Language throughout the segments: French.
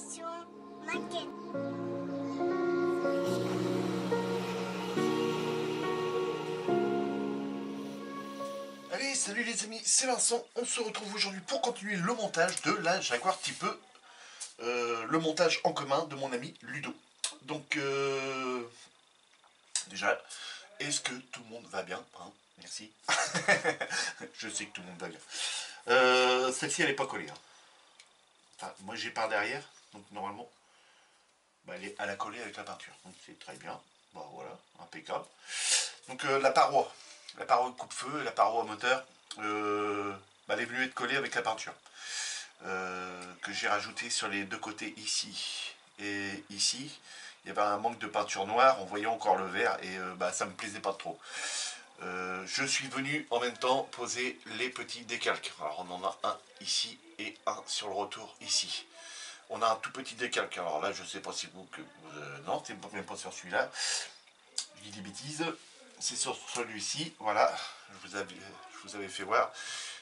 Attention, mannequin. Allez, salut les amis, c'est Vincent. On se retrouve aujourd'hui pour continuer le montage de la Jaguar Type E. Le montage en commun de mon ami Ludo. Donc, déjà, est-ce que tout le monde va bien, hein? Merci. Je sais que tout le monde va bien. Celle-ci, elle n'est pas collée. Hein. Enfin, moi, j'ai par derrière, donc normalement, bah, elle a collé avec la peinture. Donc, c'est très bien. Bah, voilà, impeccable. Donc, la paroi coupe-feu et la paroi moteur, bah, elle est venue être collée avec la peinture. Que j'ai rajouté sur les deux côtés ici et ici. Il y avait un manque de peinture noire, on voyait encore le vert et bah, ça me plaisait pas trop. Je suis venu en même temps poser les petits décalques. Alors on en a un ici et un sur le retour ici. On a un tout petit décalque. Alors là je sais pas si vous... non, c'est même pas sur celui-là. Je dis des bêtises. C'est sur celui-ci. Voilà, je vous avais fait voir.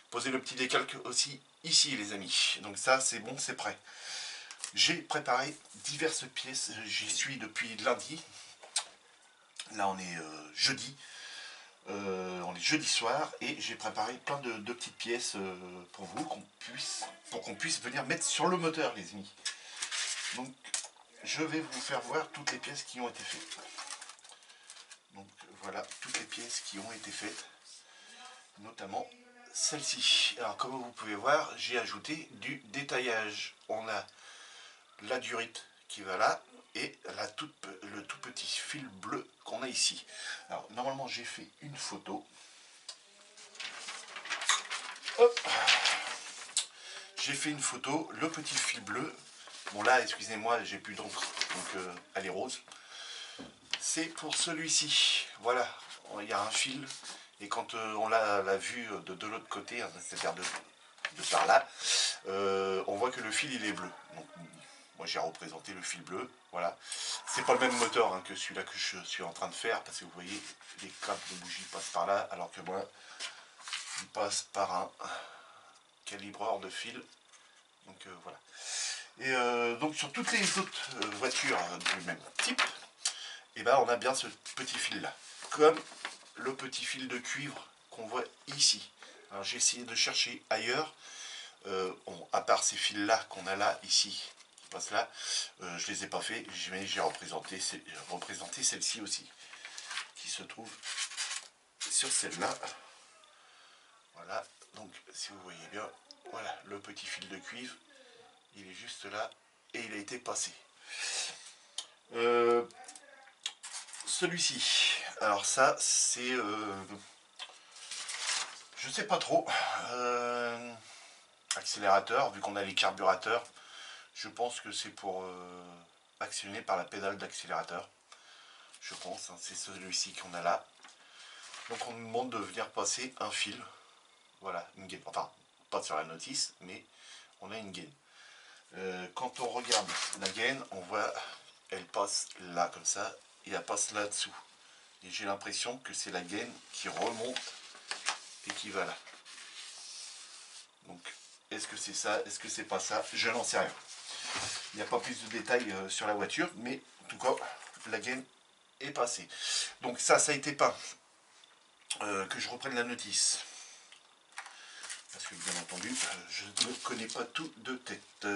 Poser le petit décalque aussi ici les amis. Donc ça c'est bon, c'est prêt. J'ai préparé diverses pièces, j'y suis depuis lundi. Là on est jeudi. On est jeudi soir et j'ai préparé plein de petites pièces pour vous, pour qu'on puisse venir mettre sur le moteur les amis. Donc je vais vous faire voir toutes les pièces qui ont été faites. Donc voilà toutes les pièces qui ont été faites, notamment celle-ci. Alors comme vous pouvez voir, j'ai ajouté du détaillage. On a la durite qui va là et le tout petit fil bleu qu'on a ici. Alors normalement j'ai fait une photo. Hop, j'ai fait une photo, le petit fil bleu. Bon là, excusez-moi, j'ai plus d'encre, donc elle est rose. C'est pour celui-ci. Voilà, il y a un fil et quand on l'a vu de l'autre côté, hein, c'est-à-dire de par là, on voit que le fil il est bleu. Donc, moi j'ai représenté le fil bleu, voilà. C'est pas le même moteur hein, que celui-là que je suis en train de faire, parce que vous voyez, les câbles de bougie passent par là, alors que moi, il passe par un calibreur de fil. Donc voilà. Et donc sur toutes les autres voitures du même type, et ben on a bien ce petit fil là. Comme le petit fil de cuivre qu'on voit ici. Alors j'ai essayé de chercher ailleurs, à part ces fils là qu'on a là, ici, passe là, je les ai pas fait, mais j'ai représenté celle-ci aussi, qui se trouve sur celle-là. Voilà, donc si vous voyez bien, voilà, le petit fil de cuivre, il est juste là, et il a été passé. Celui-ci, alors ça, c'est... je sais pas trop, accélérateur, vu qu'on a les carburateurs, je pense que c'est pour actionner par la pédale d'accélérateur. Je pense, hein, c'est celui-ci qu'on a là. Donc on nous demande de venir passer un fil. Voilà, une gaine. Enfin, pas sur la notice, mais on a une gaine. Quand on regarde la gaine, on voit, elle passe là, comme ça, et elle passe là-dessous. Et j'ai l'impression que c'est la gaine qui remonte et qui va là. Donc, est-ce que c'est ça? Est-ce que c'est pas ça? Je n'en sais rien. Il n'y a pas plus de détails sur la voiture, mais en tout cas, la gaine est passée. Donc ça a été peint. Que je reprenne la notice. Parce que bien entendu, je ne connais pas tout de tête.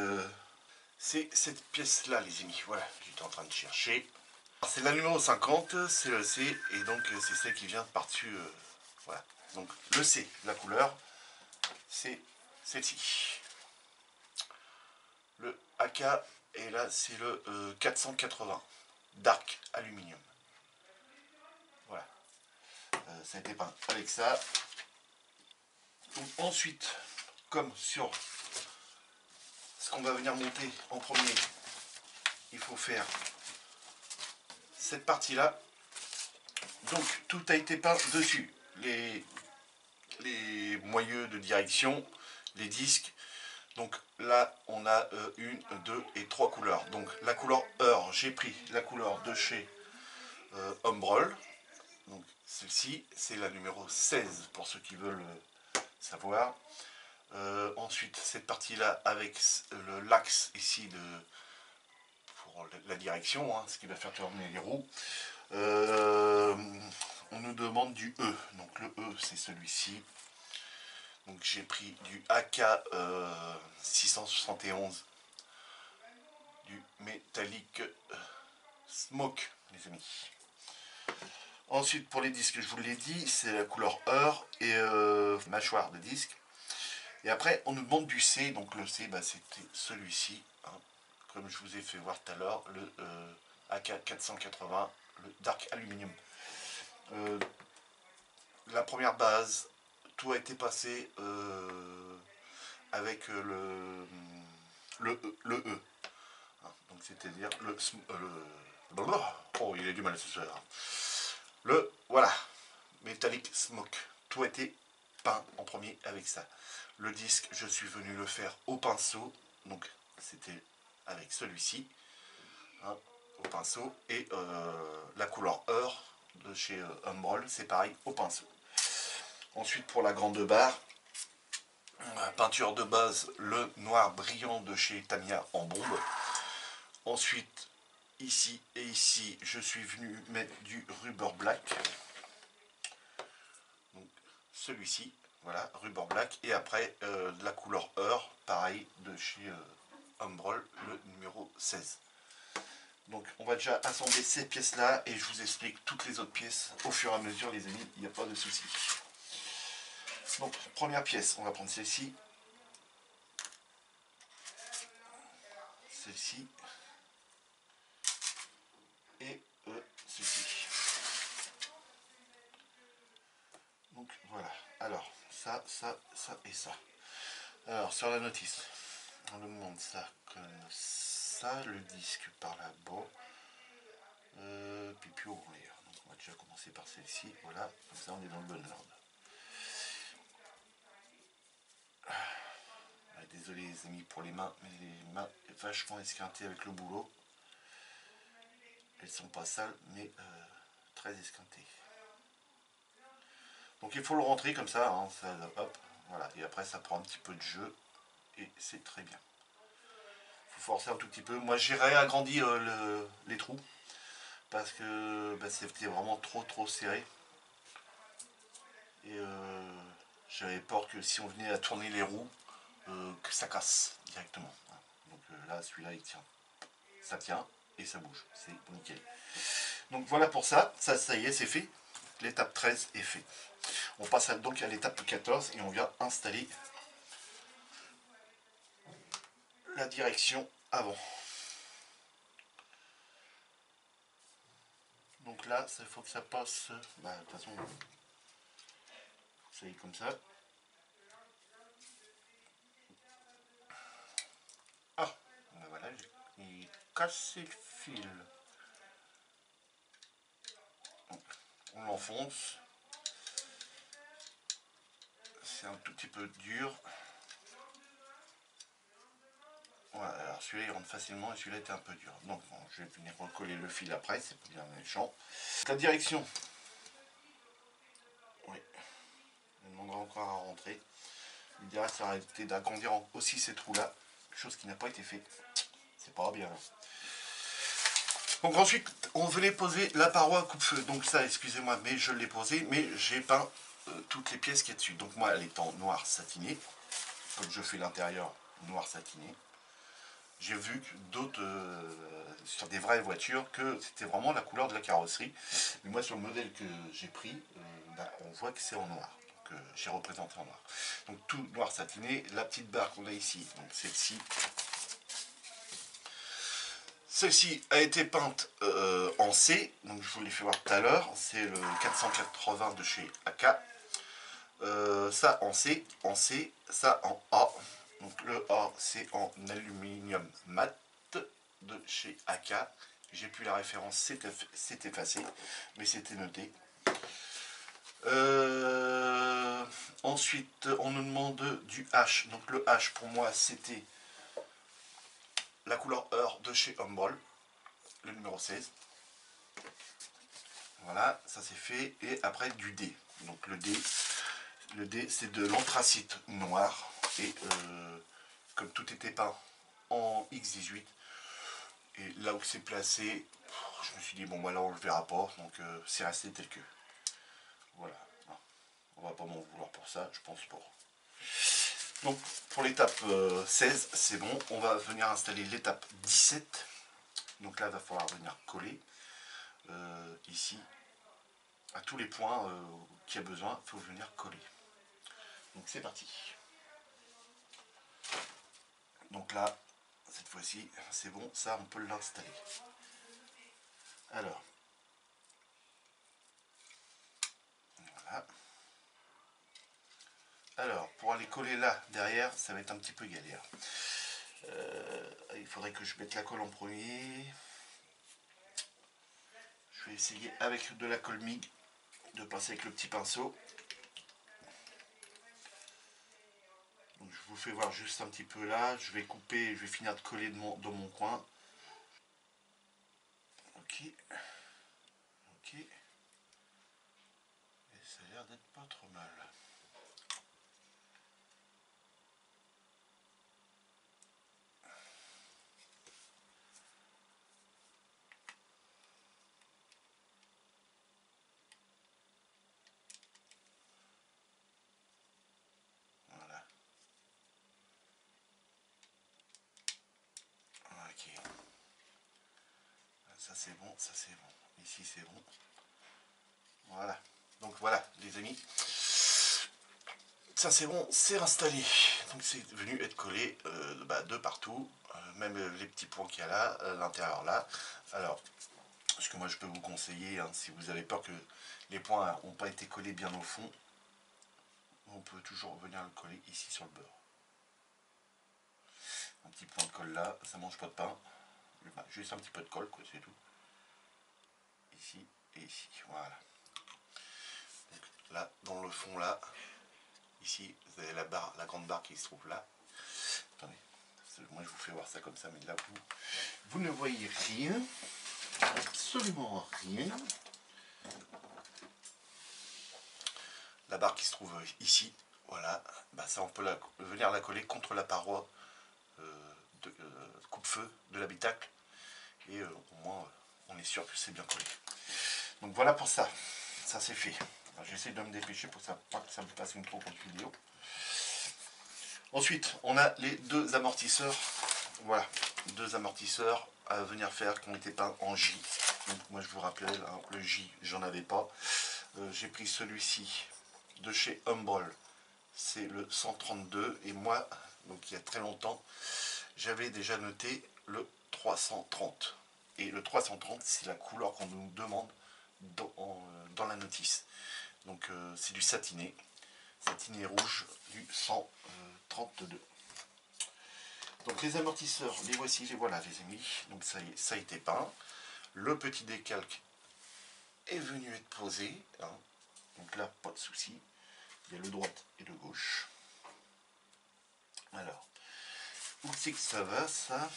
C'est cette pièce-là, les amis. Voilà, j'étais en train de chercher. C'est la numéro 50, c'est le C, et donc c'est celle qui vient par-dessus. Voilà. Donc le C, la couleur, c'est celle-ci. Le AK, et là c'est le 480, Dark Aluminium. Voilà. Ça a été peint avec ça. Donc ensuite, comme sur ce qu'on va venir monter en premier, il faut faire cette partie-là. Donc tout a été peint dessus. Les moyeux de direction, les disques. Donc là, on a une, deux et trois couleurs. Donc la couleur Heure, j'ai pris la couleur de chez Umbrol. Donc celle-ci, c'est la numéro 16 pour ceux qui veulent savoir. Ensuite, cette partie-là avec l'axe ici pour la direction, hein, ce qui va faire tourner les roues. On nous demande du E. Donc le E, c'est celui-ci. Donc j'ai pris du AK 671, du métallique Smoke, les amis. Ensuite, pour les disques, je vous l'ai dit, c'est la couleur Heure et mâchoire de disque. Et après, on nous demande du C. Donc le C, bah, c'était celui-ci, hein, comme je vous ai fait voir tout à l'heure, le AK 480, le Dark Aluminium. La première base, tout a été passé avec le E. Hein, donc c'est-à-dire oh, il a du mal à se faire. Voilà, Metallic Smoke. Tout a été peint en premier avec ça. Le disque, je suis venu le faire au pinceau. Donc c'était avec celui-ci, hein, au pinceau. Et la couleur Heure de chez Humbrol, c'est pareil, au pinceau. Ensuite, pour la grande barre, peinture de base, le noir brillant de chez Tamiya en bombe. Ensuite, ici et ici, je suis venu mettre du Rubber Black. Donc celui-ci, voilà, Rubber Black. Et après, la couleur Heure, pareil, de chez Humbrol, le numéro 16. Donc on va déjà assembler ces pièces-là et je vous explique toutes les autres pièces au fur et à mesure, les amis, il n'y a pas de souci. Donc, première pièce, on va prendre celle-ci. Celle-ci. Et celle-ci. Donc, voilà. Alors, ça et ça. Alors, sur la notice, on nous demande ça comme ça, le disque par là-bas. Puis plus haut en l'air. Donc, on va déjà commencer par celle-ci. Voilà, comme ça, on est dans le bon ordre. Désolé les amis pour les mains, mais les mains vachement esquintées avec le boulot. Elles sont pas sales, mais très esquintées. Donc il faut le rentrer comme ça, hein, ça, hop, voilà. Et après ça prend un petit peu de jeu et c'est très bien. Il faut forcer un tout petit peu. Moi j'ai réagrandi les trous parce que bah, c'était vraiment trop serré. Et j'avais peur que si on venait à tourner les roues, que ça casse directement. Donc là, celui-là, il tient. Ça tient et ça bouge. C'est nickel. Donc voilà pour ça. Ça y est, c'est fait. L'étape 13 est fait. On passe donc à l'étape 14 et on vient installer la direction avant. Donc là, il faut que ça passe. Bah, de toute façon, ça y est comme ça. Ah, ben voilà, il casse le fil. On l'enfonce. C'est un tout petit peu dur. Voilà, alors celui-là il rentre facilement et celui-là était un peu dur. Donc bon, je vais venir recoller le fil après, c'est bien méchant. La direction. Oui. Il demandera encore à rentrer. L'idéal ça aurait été d'agrandir aussi ces trous-là. Chose qui n'a pas été faite. C'est pas bien. Donc ensuite, on venait poser la paroi à coupe-feu. Donc ça, excusez-moi, mais je l'ai posé, mais j'ai peint toutes les pièces qu'il y a dessus. Donc moi, elle est en noir satiné. Comme je fais l'intérieur noir satiné. J'ai vu d'autres, sur des vraies voitures, que c'était vraiment la couleur de la carrosserie. Mais moi, sur le modèle que j'ai pris, bah, on voit que c'est en noir. Donc j'ai représenté en noir. Donc tout noir satiné. La petite barre qu'on a ici, donc celle-ci. Celle-ci a été peinte en C, donc je vous l'ai fait voir tout à l'heure, c'est le 480 de chez AK. Ça en C, ça en A. Donc le A c'est en aluminium mat de chez AK. J'ai plus la référence, c'est effacé, mais c'était noté. Ensuite, on nous demande du H. Donc le H pour moi c'était la couleur Heure de chez Humbrol, le numéro 16. Voilà, ça c'est fait. Et après du D. Donc le D c'est de l'anthracite noir. Et comme tout était peint en X18, Et là où c'est placé, je me suis dit bon voilà on le verra pas, donc c'est resté tel que. Voilà. On va pas m'en vouloir pour ça, je pense pas. Donc pour l'étape 16, c'est bon. On va venir installer l'étape 17. Donc là, il va falloir venir coller ici. À tous les points qu'il y a besoin, il faut venir coller. Donc c'est parti. Donc là, cette fois-ci, c'est bon, ça on peut l'installer. Alors, voilà. Alors, pour aller coller là, derrière, ça va être un petit peu galère. Il faudrait que je mette la colle en premier. Je vais essayer avec de la colle MIG de passer avec le petit pinceau. Donc je vous fais voir juste un petit peu là. Je vais couper, je vais finir de coller dans mon coin. Ok. Ok. Et ça a l'air d'être pas trop mal. Voilà. Ok. Ça c'est bon, ça c'est bon. Ici c'est bon. Voilà. Donc voilà les amis. Ça c'est bon, c'est installé. Donc c'est venu être collé de partout. Même les petits points qu'il y a là, à l'intérieur là. Alors, ce que moi je peux vous conseiller, hein, si vous avez peur que les points n'ont pas été collés bien au fond, on peut toujours venir le coller ici sur le bord. Un petit point de colle là, ça mange pas de pain. Juste un petit peu de colle, quoi, c'est tout. Ici et ici, voilà. Donc, là, dans le fond là, ici, vous avez la barre, la grande barre qui se trouve là. Attendez, moi je vous fais voir ça comme ça, mais là vous ne voyez rien, absolument rien. La barre qui se trouve ici, voilà, bah ça on peut venir la coller contre la paroi de coupe-feu de l'habitacle et au moins on est sûr que c'est bien collé. Donc voilà pour ça, ça c'est fait. J'essaie de me dépêcher pour ça, pas que ça me passe une trop courte vidéo. Ensuite, on a les deux amortisseurs. Voilà, deux amortisseurs à venir faire qui ont été peints en J. Donc moi je vous rappelle, hein, le J, j'en avais pas. J'ai pris celui-ci de chez Humbrol. C'est le 132 et moi, donc il y a très longtemps, j'avais déjà noté le 330. Et le 330, c'est la couleur qu'on nous demande dans la notice. Donc c'est du satiné rouge du 132. Donc les amortisseurs, les voici, les voilà les amis. Donc ça y est, ça a été peint. Le petit décalque est venu être posé. Hein. Donc là, pas de souci. Il y a le droite et le gauche. Alors, où c'est que ça va ça?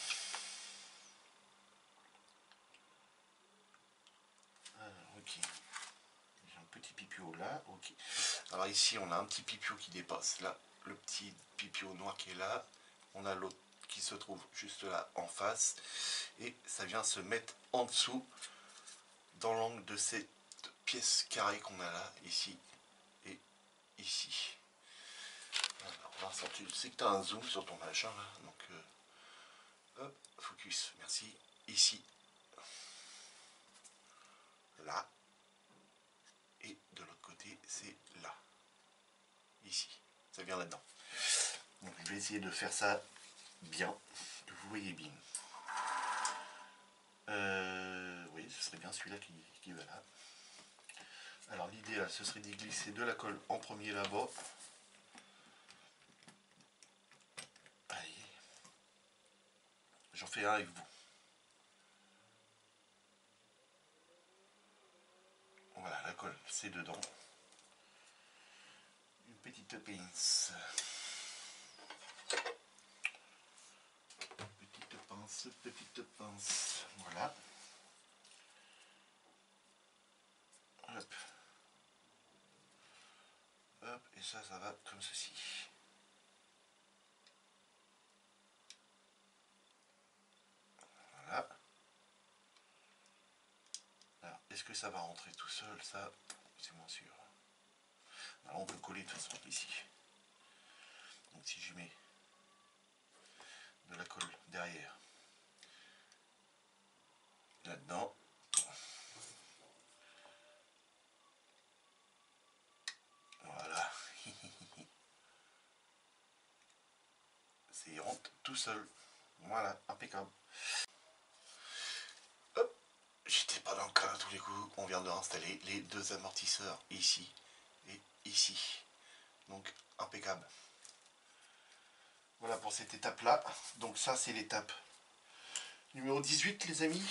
Alors, ok. J'ai un petit pipio là. Ok. Alors ici, on a un petit pipio qui dépasse. Là, le petit pipio noir qui est là. On a l'autre qui se trouve juste là en face. Et ça vient se mettre en dessous dans l'angle de cette pièce carrée qu'on a là, ici et ici. Alors, Vincent, tu sais que tu as un zoom sur ton machin là, donc hop, focus, merci. Ici, là, et de l'autre côté, c'est là, ici. Ça vient là-dedans. Donc je vais essayer de faire ça bien, que vous voyez bien. Oui, ce serait bien celui-là qui va là. Alors l'idéal, ce serait d'y glisser de la colle en premier là-bas. Allez, j'en fais un avec vous. Voilà, la colle, c'est dedans. Une petite pince. Petite pince. Voilà. Hop. Hop, et ça va comme ceci. Voilà. est-ce que ça va rentrer tout seul? Ça, c'est moins sûr. Alors on peut coller de toute façon ici. Donc si j'y mets de la colle derrière, là-dedans, voilà, il rentre tout seul. Voilà, impeccable. Hop, j'étais pas dans le cas à tous les coups. On vient de réinstaller les deux amortisseurs ici et ici. Donc impeccable. Voilà pour cette étape là. Donc ça c'est l'étape numéro 18 les amis.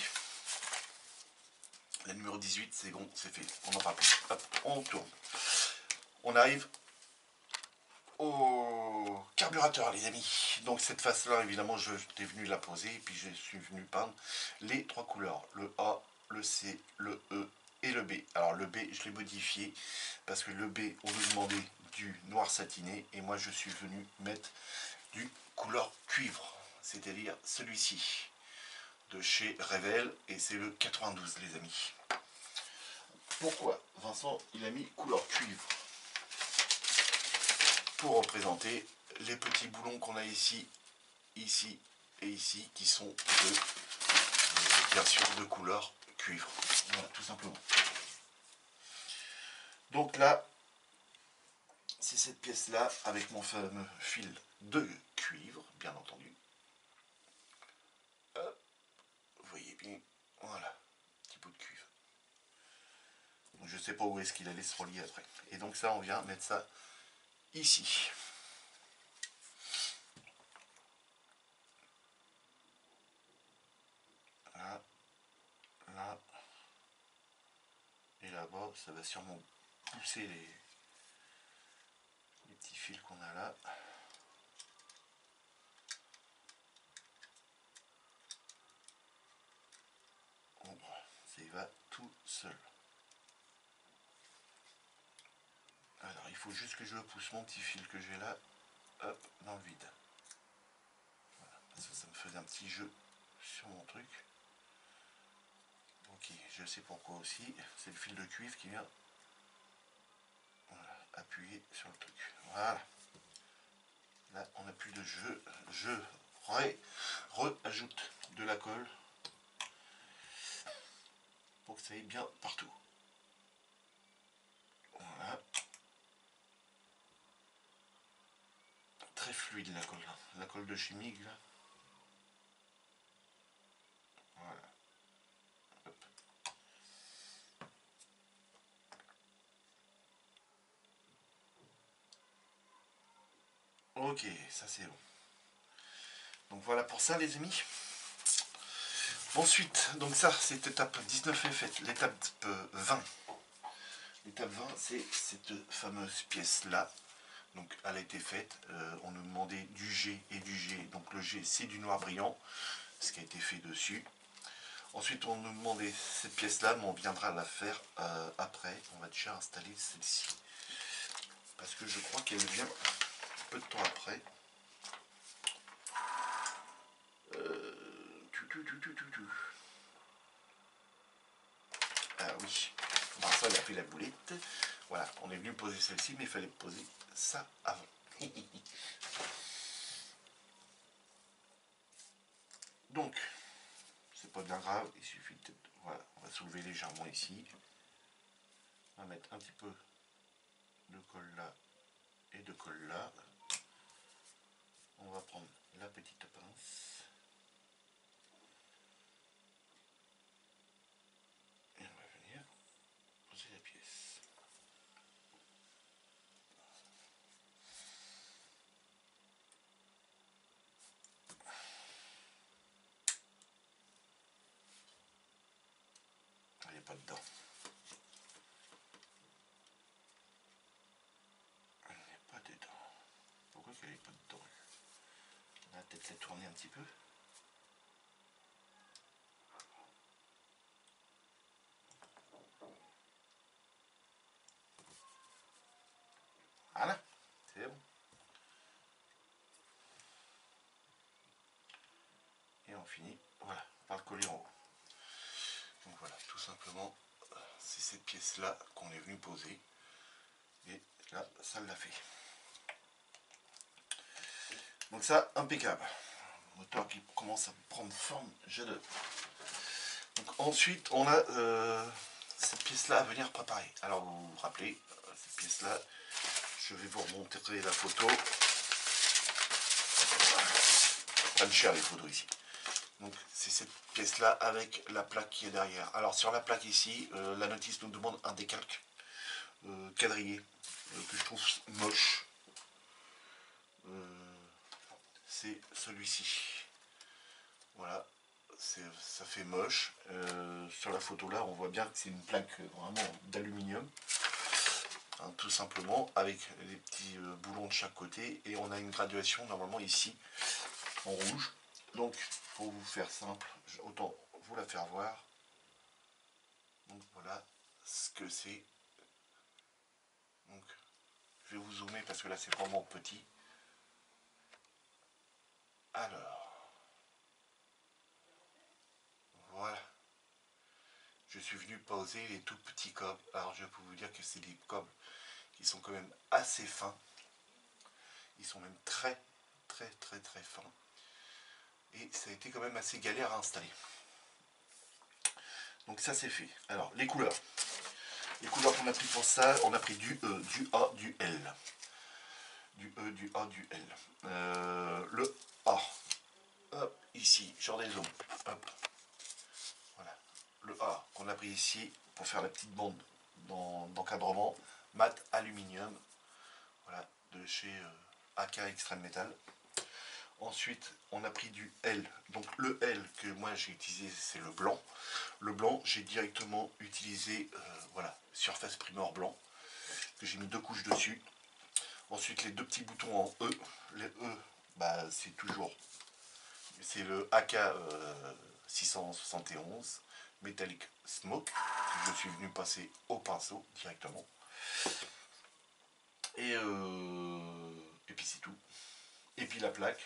La numéro 18 c'est bon, c'est fait. On en parle plus. Hop, on tourne. On arrive au carburateur les amis. Donc cette face là évidemment je t'ai venu la poser et puis je suis venu peindre les trois couleurs, le A, le C, le E et le B. Alors le B je l'ai modifié parce que le B on nous demandait du noir satiné et moi je suis venu mettre du couleur cuivre, c'est-à-dire celui-ci de chez Revel et c'est le 92 les amis. Pourquoi Vincent il a mis couleur cuivre? Pour représenter les petits boulons qu'on a ici, ici et ici, qui sont de version de couleur cuivre. Voilà, tout simplement. Donc là, c'est cette pièce-là, avec mon fameux fil de cuivre, bien entendu. Hop, vous voyez bien, voilà, petit bout de cuivre. Donc je ne sais pas où est-ce qu'il allait se relier après. Et donc ça, on vient mettre ça ici. Là, là, et là-bas, ça va sûrement pousser les petits fils qu'on a là. Bon, ça y va tout seul. Alors il faut juste que je pousse mon petit fil que j'ai là, hop, dans le vide. Voilà, parce que ça me faisait un petit jeu sur mon truc. Ok, je sais pourquoi aussi, c'est le fil de cuivre qui vient appuyer sur le truc. Voilà. Là, on n'a plus de jeu. Je ajoute de la colle pour que ça aille bien partout. Voilà. Très fluide la colle de chimique là. Voilà. Hop. Ok, ça c'est bon. Donc voilà pour ça les amis. Ensuite, donc ça c'est étape 19 est faite. L'étape 20. L'étape 20 c'est cette fameuse pièce là. Donc elle a été faite. On nous demandait du G et du G. Donc le G c'est du noir brillant. Ce qui a été fait dessus. Ensuite on nous demandait cette pièce là, mais on viendra la faire après. On va déjà installer celle-ci. Parce que je crois qu'elle vient peu de temps après. Ah oui, bon, ça il a fait la boulette. Voilà, on est venu poser celle-ci, mais il fallait poser ça avant. Donc, c'est pas bien grave, il suffit de... Voilà, on va soulever légèrement ici. On va mettre un petit peu de colle là et de colle là. On va prendre la petite pince. Et on va venir poser la pièce. Elle n'est pas dedans. Elle n'est pas dedans. Pourquoi qu'elle n'est pas dedans? On va peut-être la tourner un petit peu. Voilà, c'est bon. Et on finit, voilà, par le coller en haut. Donc voilà, tout simplement, c'est cette pièce là qu'on est venu poser. Et là, ça l'a fait. Donc ça, impeccable. Moteur qui commence à prendre forme, j'adore. Donc ensuite, on a cette pièce-là à venir préparer. Alors vous vous rappelez, cette pièce-là, je vais vous remontrer la photo. Pas de cher les photos ici. Donc c'est cette pièce-là avec la plaque qui est derrière. Alors sur la plaque ici, la notice nous demande un décalque quadrillé que je trouve moche. C'est celui-ci. Voilà, ça fait moche. Sur la photo là, on voit bien que c'est une plaque vraiment d'aluminium. Hein, tout simplement, avec les petits boulons de chaque côté. Et on a une graduation normalement ici, en rouge. Donc, pour vous faire simple, autant vous la faire voir. Donc voilà ce que c'est. Donc, je vais vous zoomer parce que là c'est vraiment petit. Alors, voilà. Je suis venu poser les tout petits câbles. Alors je peux vous dire que c'est des câbles qui sont quand même assez fins. Ils sont même très fins. Et ça a été quand même assez galère à installer. Donc ça c'est fait. Alors les couleurs. Les couleurs qu'on a pris pour ça, on a pris du E, du A, du L. Du E, du A, du L. Le A. Hop, ici, genre des zooms. Hop. Voilà. Le A qu'on a pris ici pour faire la petite bande d'encadrement. Mat aluminium. Voilà, de chez AK Extreme Metal. Ensuite, on a pris du L. Donc le L que moi j'ai utilisé, c'est le blanc. Le blanc, j'ai directement utilisé, voilà, Surface Primor blanc, que j'ai mis 2 couches dessus. Ensuite, les 2 petits boutons en E. Les E, bah, c'est toujours, c'est le AK 671 Metallic Smoke, que je suis venu passer au pinceau directement. Et puis c'est tout. Et puis la plaque.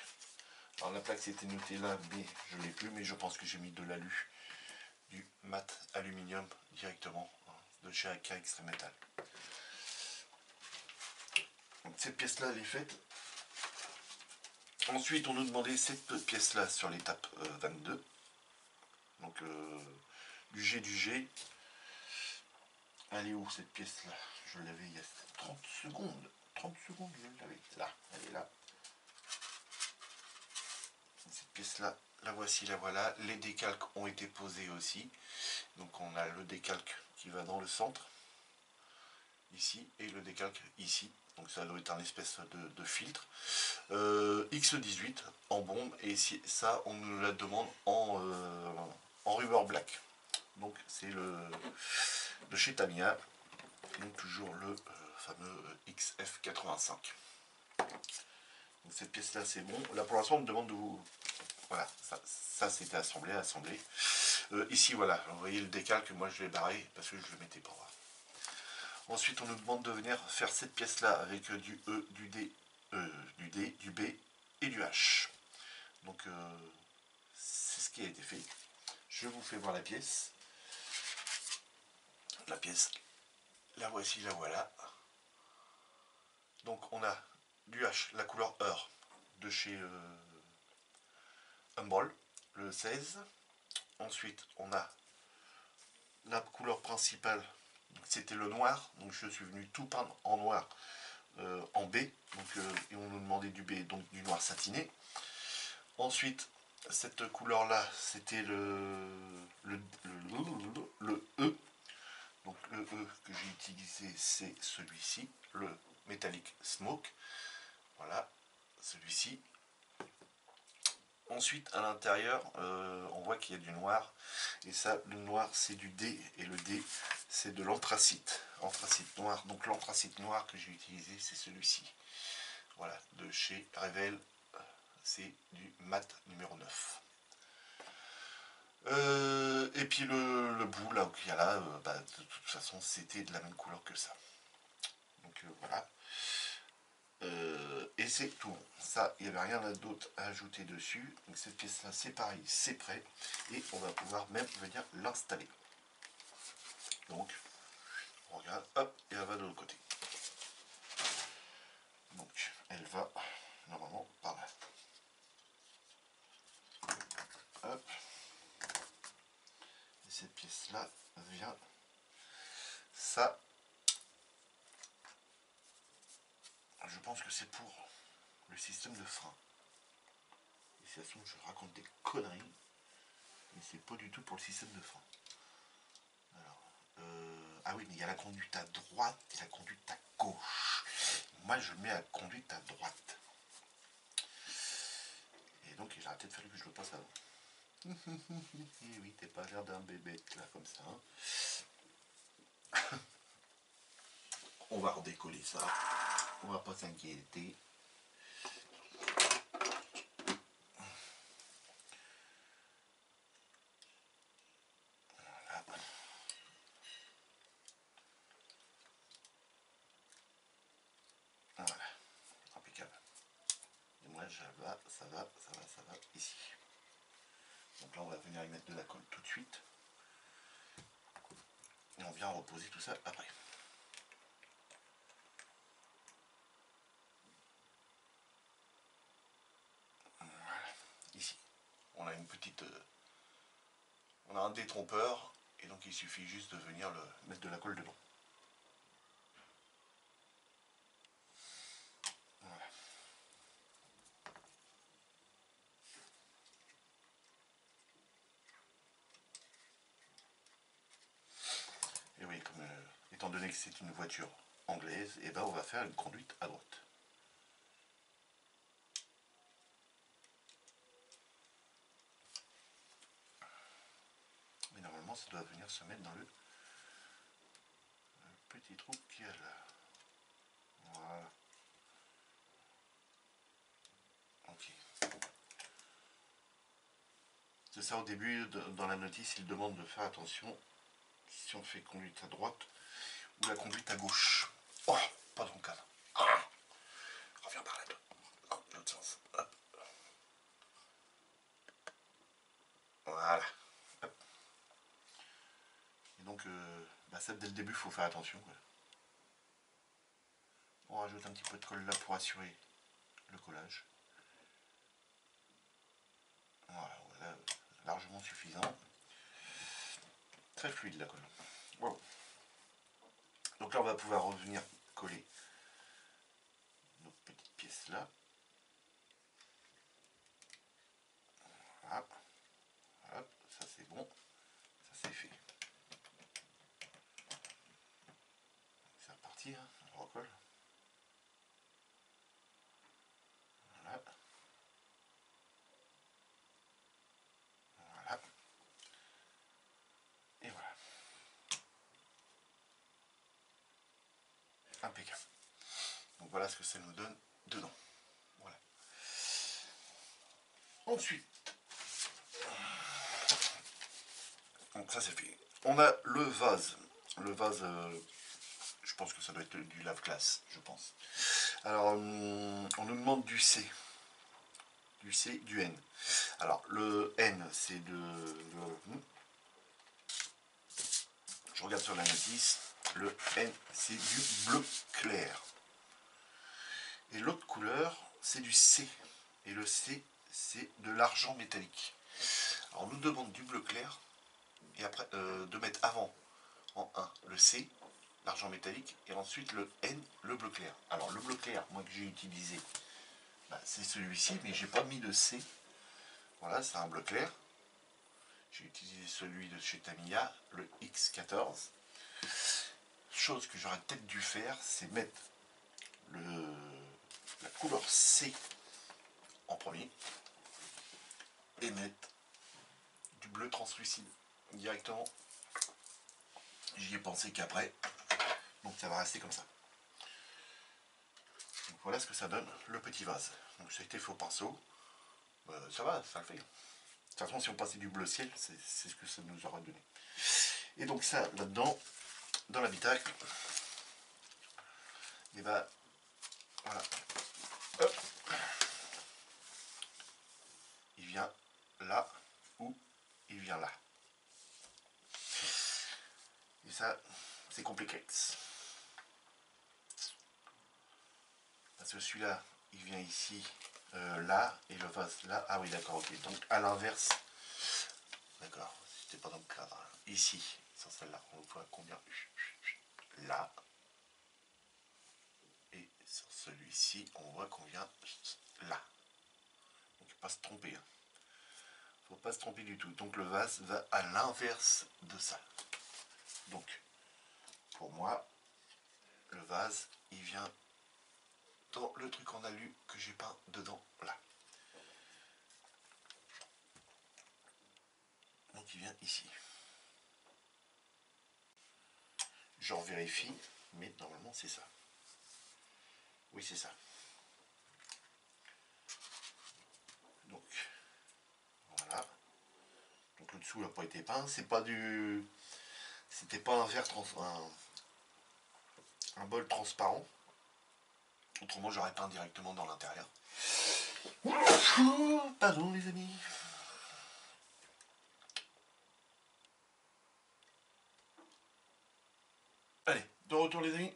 Alors la plaque c'était noté là, mais je ne l'ai plus, mais je pense que j'ai mis de l'alu, du mat aluminium directement, hein, de chez AK Extreme Metal. Donc cette pièce là elle est faite. Ensuite on nous demandait cette pièce là sur l'étape 22. Donc du G. Elle est où cette pièce là? Je l'avais il y a 30 secondes. 30 secondes je l'avais. Là, elle est là. Cette pièce là, la voici, la voilà. Les décalques ont été posés aussi. Donc on a le décalque qui va dans le centre, ici, et le décalque ici. Donc ça doit être un espèce de filtre. X18 en bombe, et ça on nous la demande en rubber black. Donc c'est de chez Tamiya. Donc toujours le fameux XF85. Donc cette pièce là c'est bon. Là pour l'instant on me demande de vous... Voilà, ça c'était assemblé. Ici voilà, vous voyez le décalque, moi je l'ai barré parce que je le mettais pas. Ensuite on nous demande de venir faire cette pièce là avec du E, du D, du B et du H. Donc c'est ce qui a été fait. Je vous fais voir la pièce. La pièce, la voici, la voilà. Donc on a du H, la couleur Heure de chez Humbrol, le 16. Ensuite on a la couleur principale, c'était le noir, donc je suis venu tout peindre en noir en B, donc, et on nous demandait du B, donc du noir satiné. Ensuite cette couleur là c'était le E. Donc le E que j'ai utilisé c'est celui-ci, le Metallic Smoke. Voilà, celui-ci. Ensuite à l'intérieur on voit qu'il y a du noir, et ça le noir c'est du D, et le D c'est de l'anthracite, anthracite noir. Donc l'anthracite noir que j'ai utilisé c'est celui-ci, voilà, de chez Revel, c'est du mat numéro 9. Et puis le bout là qu'il y a là, bah, de toute façon c'était de la même couleur que ça. Donc voilà. Et c'est tout. Ça, il n'y avait rien d'autre à ajouter dessus. Donc cette pièce là c'est pareil, c'est prêt. Et on va pouvoir même venir l'installer. Donc On regarde, hop, et elle va de l'autre côté. Donc elle va normalement par là. Hop. Et cette pièce là vient. Ça, je pense que c'est pour le système de frein. Et si ça se trouve, je raconte des conneries, mais c'est pas du tout pour le système de frein. Alors, ah oui, mais il y a la conduite à droite et la conduite à gauche. Moi, je mets la conduite à droite. Et donc, il aurait peut-être fallu que je le passe avant. Et oui, t'es pas l'air d'un bébé là comme ça. Hein. On va redécoller ça. On va pas s'inquiéter. Voilà. Voilà. Impeccable. Et moi, ça va ici. Donc là, on va venir y mettre de la colle tout de suite. Et on vient reposer tout ça après. Voilà. Ici, on a une petite... on a un détrompeur. Et donc, il suffit juste de venir mettre de la colle dedans. Voilà. Et oui, comme étant donné que c'est une voiture anglaise, et ben on va faire une conduite à droite. Mais normalement, ça doit venir se mettre dans le petit trou qu'il y a là. Voilà. Ok. C'est ça, au début, dans la notice, il demande de faire attention si on fait conduite à droite ou la conduite à gauche. Oh, pas dans le cadre. Ah, reviens par là. Non, l'autre sens. Hop. Voilà. Hop. Et donc, ça, dès le début, il faut faire attention. Quoi. On rajoute un petit peu de colle là pour assurer le collage. Voilà, largement suffisant. Très fluide la colle. Wow. Donc là, on va pouvoir revenir coller nos petites pièces là. Voilà. Hop, ça c'est bon. Ça c'est fait. C'est reparti, hein, on recolle. Voilà. Voilà. Et voilà. Impeccable. Donc voilà ce que ça nous donne dedans. Voilà. Ensuite, donc ça c'est fait. On a le vase. Le vase, je pense que ça doit être du lave-glace, je pense. Alors, on nous demande du C. Du C, du N. Alors, le N, c'est je regarde sur la notice. Le N, c'est du bleu clair. Et l'autre couleur, c'est du C. Et le C, c'est de l'argent métallique. Alors, on nous demande du bleu clair. Et après, de mettre avant, en 1, le C, l'argent métallique. Et ensuite, le N, le bleu clair. Alors, le bleu clair, moi, que j'ai utilisé, c'est celui-ci. Mais j'ai pas mis de C. Voilà, c'est un bleu clair. J'ai utilisé celui de chez Tamiya, le X14. Chose que j'aurais peut-être dû faire, c'est mettre la couleur C en premier et mettre du bleu translucide directement. J'y ai pensé qu'après, donc ça va rester comme ça. Donc voilà ce que ça donne, le petit vase. Donc ça a été fait au pinceau, ça va, ça le fait. De toute façon, si on passait du bleu ciel, c'est ce que ça nous aura donné. Et donc ça, là-dedans, dans l'habitacle, et bah, voilà. Hop. Il vient là ou il vient là. Et ça, c'est compliqué. Parce que celui-là, il vient ici, là, et le vase là. Ah oui, d'accord, ok. Donc à l'inverse, d'accord, c'était pas dans le cadre. Ici, sur celle-là, on voit combien là. Et sur celui-ci, on voit qu'on vient là. Donc il ne faut pas se tromper. Hein. Faut pas se tromper du tout. Donc le vase va à l'inverse de ça. Donc, pour moi, le vase, il vient dans le truc qu'on a lu que j'ai peint dedans, là. Donc il vient ici. J'en vérifie, mais normalement c'est ça. Oui, c'est ça. Donc, voilà. Donc le dessous n'a pas été peint. C'est pas du... C'était pas un verre un bol transparent. Autrement, j'aurais peint directement dans l'intérieur. Pardon, les amis. Allez, de retour, les amis.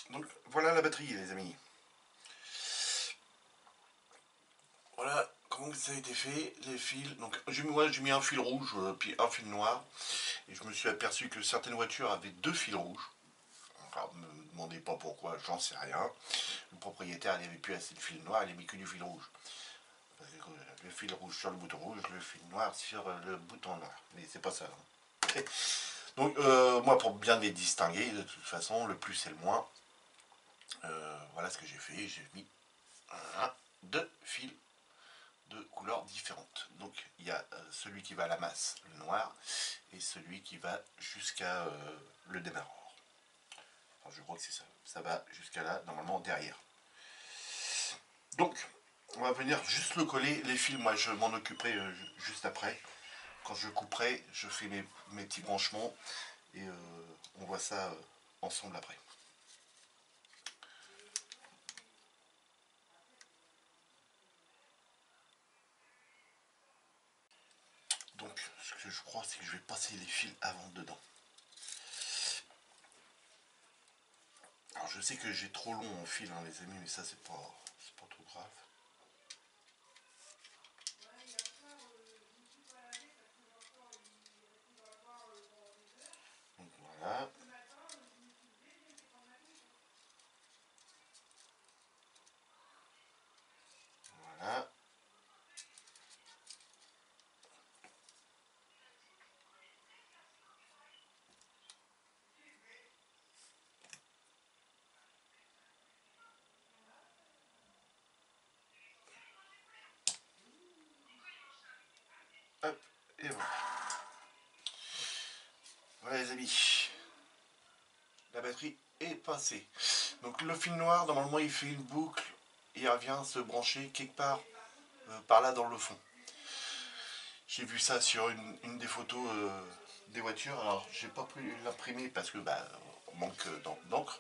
Donc, voilà la batterie, les amis. Voilà comment ça a été fait, les fils. Donc, moi, j'ai mis un fil rouge, puis un fil noir. Et je me suis aperçu que certaines voitures avaient 2 fils rouges. Alors, ne me demandez pas pourquoi, j'en sais rien. Le propriétaire n'avait plus assez de fil noir, il a mis que du fil rouge. Le fil rouge sur le bouton rouge, le fil noir sur le bouton noir. Mais c'est pas ça. Hein. Donc, moi, pour bien les distinguer, de toute façon, le plus et le moins, voilà ce que j'ai fait. J'ai mis 2 fils de couleurs différentes. Donc, il y a celui qui va à la masse, le noir, et celui qui va jusqu'à le démarreur. Enfin, je crois que c'est ça. Ça va jusqu'à là, normalement, derrière. Donc, on va venir juste le coller. Les fils, moi, je m'en occuperai juste après. Quand je couperai, je fais mes petits branchements et on voit ça ensemble après. Donc, ce que je crois, c'est que je vais passer les fils avant dedans. Alors, je sais que j'ai trop long en fil, hein, les amis, mais ça, c'est pas trop grave. Donc, voilà. Voilà. Hop, et voilà. Voilà les amis, la batterie est pincée. Donc le fil noir, normalement il fait une boucle et il revient se brancher quelque part par là dans le fond. J'ai vu ça sur une des photos des voitures, alors j'ai pas pu l'imprimer parce que on manque d'encre.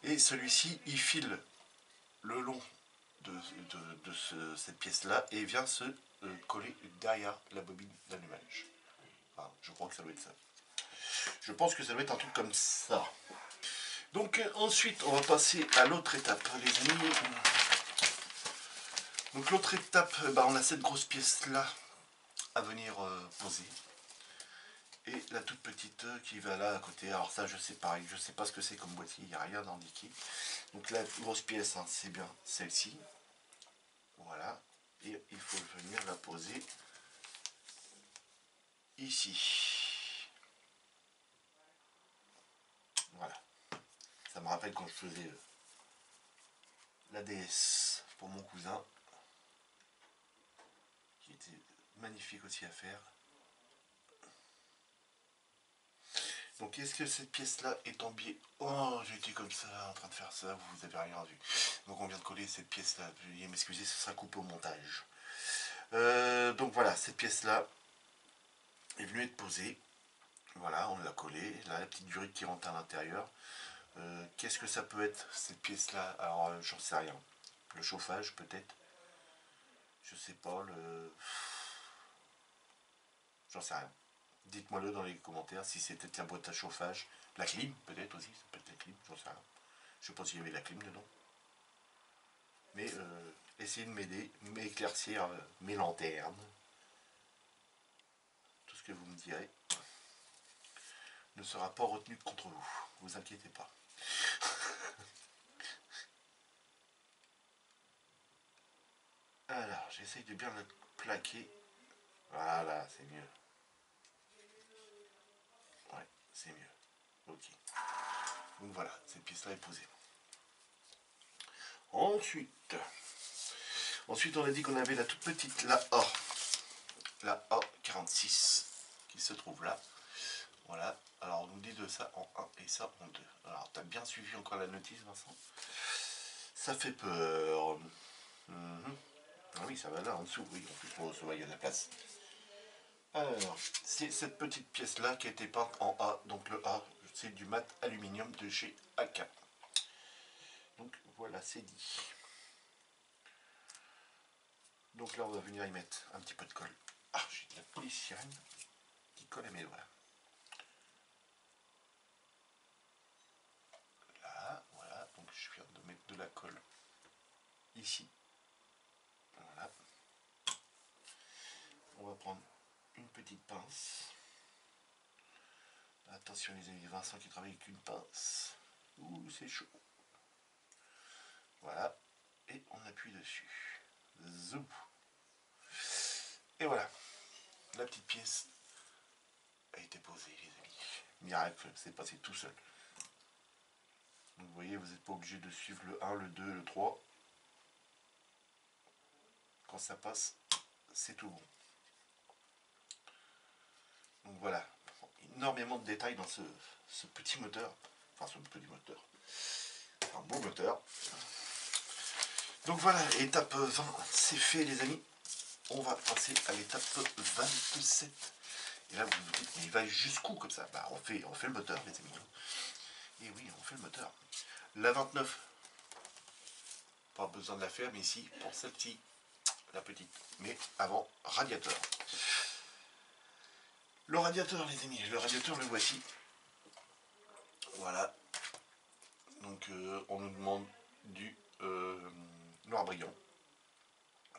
Et celui-ci il file le long de cette pièce là et vient se coller derrière la bobine d'allumage. Enfin, je crois que ça doit être ça. Je pense que ça doit être un truc comme ça. Donc ensuite, on va passer à l'autre étape, les amis. Donc l'autre étape, on a cette grosse pièce-là à venir poser. Et la toute petite qui va là à côté. Alors ça, je sais pareil, je sais pas ce que c'est comme boîtier, il n'y a rien d'indiqué. Donc la grosse pièce, hein, c'est bien celle-ci. Voilà. Et il faut venir la poser ici. Voilà. Ça me rappelle quand je faisais la DS pour mon cousin, qui était magnifique aussi à faire. Donc est-ce que cette pièce-là est en biais? Oh, j'étais comme ça, en train de faire ça, vous avez rien vu. Donc on vient de coller cette pièce-là, veuillez m'excuser, ce sera coupé au montage. Donc voilà, cette pièce-là est venue être posée. Voilà, on l'a collée. Là, la petite durite qui rentre à l'intérieur. Qu'est-ce que ça peut être, cette pièce-là? Alors, j'en sais rien. Le chauffage, peut-être. Je sais pas, j'en sais rien. Dites-moi-le dans les commentaires si c'était la boîte à chauffage, la clim peut-être aussi, ça peut être la clim, j'en sais rien. Je sais pas s'il y avait la clim dedans. Mais essayez de m'aider, m'éclaircir mes lanternes. Tout ce que vous me direz ne sera pas retenu contre vous. Vous inquiétez pas. Alors, j'essaye de bien le plaquer. Voilà, c'est mieux. Ouais, c'est mieux. Ok. Donc voilà, cette pièce-là est posée. Ensuite, on a dit qu'on avait la toute petite, la A46, qui se trouve là. Voilà. Alors, on nous dit de ça en 1 et ça en 2. Alors, tu as bien suivi encore la notice, Vincent? Ça fait peur. Ah oui, ça va là en dessous. Oui, en plus, pour recevoir, il y a de la place. Alors, c'est cette petite pièce-là qui a été peinte en A. Donc, le A, c'est du mat aluminium de chez AK. Donc, voilà, c'est dit. Donc là, on va venir y mettre un petit peu de colle. Ah, j'ai de la polystyrène qui colle à mes doigts. Là, voilà. Donc, je viens de mettre de la colle ici. Voilà. On va prendre une petite pince. Attention les amis, Vincent qui travaille avec une pince. Ouh, c'est chaud. Voilà. Et on appuie dessus. Zoom. Et voilà. La petite pièce a été posée, les amis. Miracle, c'est passé tout seul. Donc vous voyez, vous n'êtes pas obligé de suivre le 1, le 2, le 3. Quand ça passe, c'est tout bon. Donc voilà, énormément de détails dans ce petit moteur. Enfin, ce petit moteur. Un beau moteur. Donc voilà, étape 20, c'est fait les amis. On va passer à l'étape 27. Et là, vous vous dites, mais il va jusqu'où comme ça? Bah, on fait le moteur, les amis. Et oui, on fait le moteur. La 29, pas besoin de la faire, mais ici, pour celle-ci, la petite. Mais avant, radiateur. Le radiateur, les amis, le radiateur, le voici. Voilà. Donc, on nous demande du noir brillant.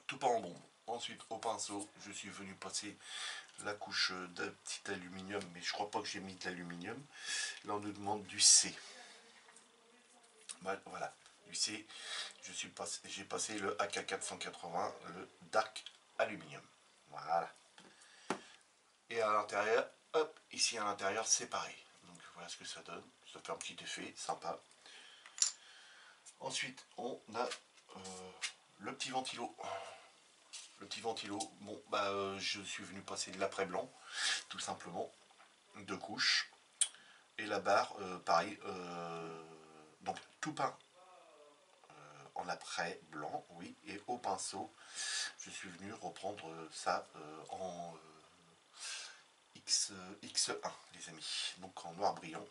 Tout pas en bombe. Ensuite, au pinceau, je suis venu passer la couche d'un petit aluminium, mais je crois pas que j'ai mis de l'aluminium. Là, on nous demande du C. Voilà, du C. J'ai passé le AK480, le Dark Aluminium. Voilà. Et à l'intérieur, hop, ici à l'intérieur, c'est pareil. Donc voilà ce que ça donne. Ça fait un petit effet sympa. Ensuite, on a le petit ventilo. Le petit ventilo, bon, bah, je suis venu passer de l'après blanc, tout simplement, 2 couches. Et la barre, pareil, donc tout peint en après blanc, oui, et au pinceau, je suis venu reprendre ça en X1, les amis, donc en noir brillant.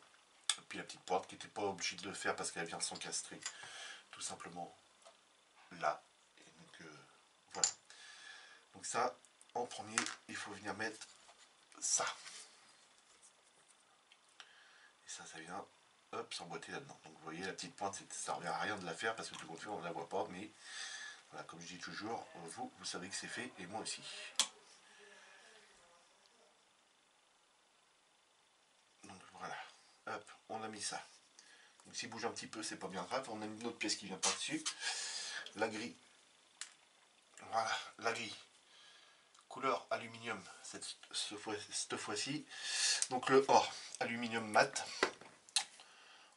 Et puis la petite porte qui n'était pas obligée de le faire parce qu'elle vient s'encastrer tout simplement là. Et donc voilà. Donc ça, en premier, il faut venir mettre ça. Et ça vient, hop, s'emboîter là-dedans. Donc vous voyez, la petite pointe, ça ne revient à rien de la faire parce que tout le monde fait, on ne la voit pas. Mais voilà, comme je dis toujours, vous savez que c'est fait et moi aussi. Donc voilà, hop, on a mis ça. Donc s'il bouge un petit peu, c'est pas bien grave. On a une autre pièce qui vient par-dessus. La grille. Voilà, la grille. Couleur aluminium cette fois-ci. Donc le or, aluminium mat.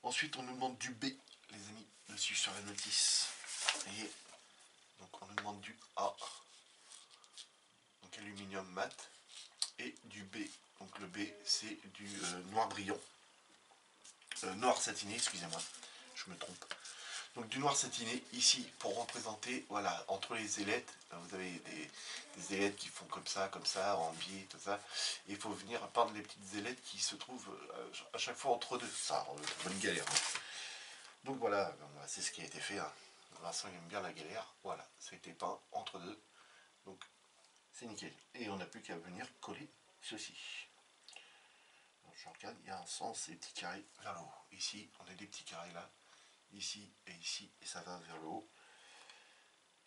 Ensuite, on nous demande du B, les amis, dessus sur la notice. Et donc on nous demande du A, donc aluminium mat, et du B. Donc le B, c'est du noir brillant. Noir satiné, excusez-moi, je me trompe. Donc du noir satiné ici pour représenter, voilà, entre les ailettes, vous avez des ailettes qui font comme ça, en biais, tout ça. Et il faut venir peindre les petites ailettes qui se trouvent à chaque fois entre deux. Ça, bonne galère. Donc voilà, c'est ce qui a été fait. Hein. Vincent il aime bien la galère. Voilà, ça a été peint entre deux. Donc c'est nickel. Et on n'a plus qu'à venir coller ceci. je regarde, il y a un sens, ces petits carrés vers le haut. Ici, on a des petits carrés là, ici, et ça va vers le haut.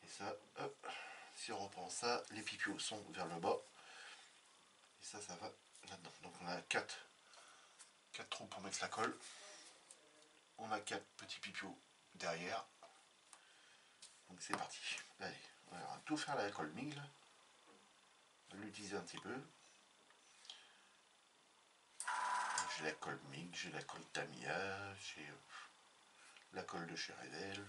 Et ça, hop, si on reprend ça, les pipios sont vers le bas. Et ça va là-dedans. Donc on a 4 trous pour mettre la colle. On a 4 petits pipios derrière. Donc c'est parti. Allez, on va tout faire la colle MIG. On va l'utiliser un petit peu. J'ai la colle MIG, j'ai la colle Tamiya, j'ai la colle de chez Redel.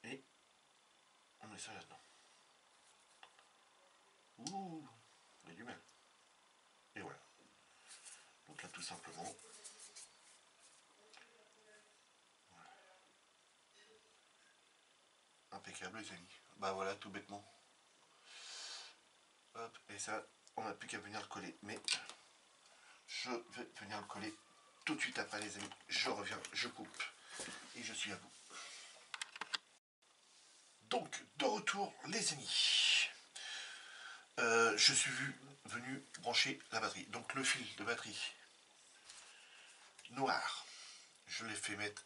Et on met ça là-dedans. Ouh, il y a du mal. Et voilà. Donc là tout simplement. Voilà. Impeccable les amis. Bah voilà, tout bêtement. Hop, et ça, on n'a plus qu'à venir le coller. Mais je vais venir le coller tout de suite après les amis. Je reviens, je coupe et je suis à vous. Donc de retour les amis. Je suis venu brancher la batterie. Donc le fil de batterie noir, je l'ai fait mettre.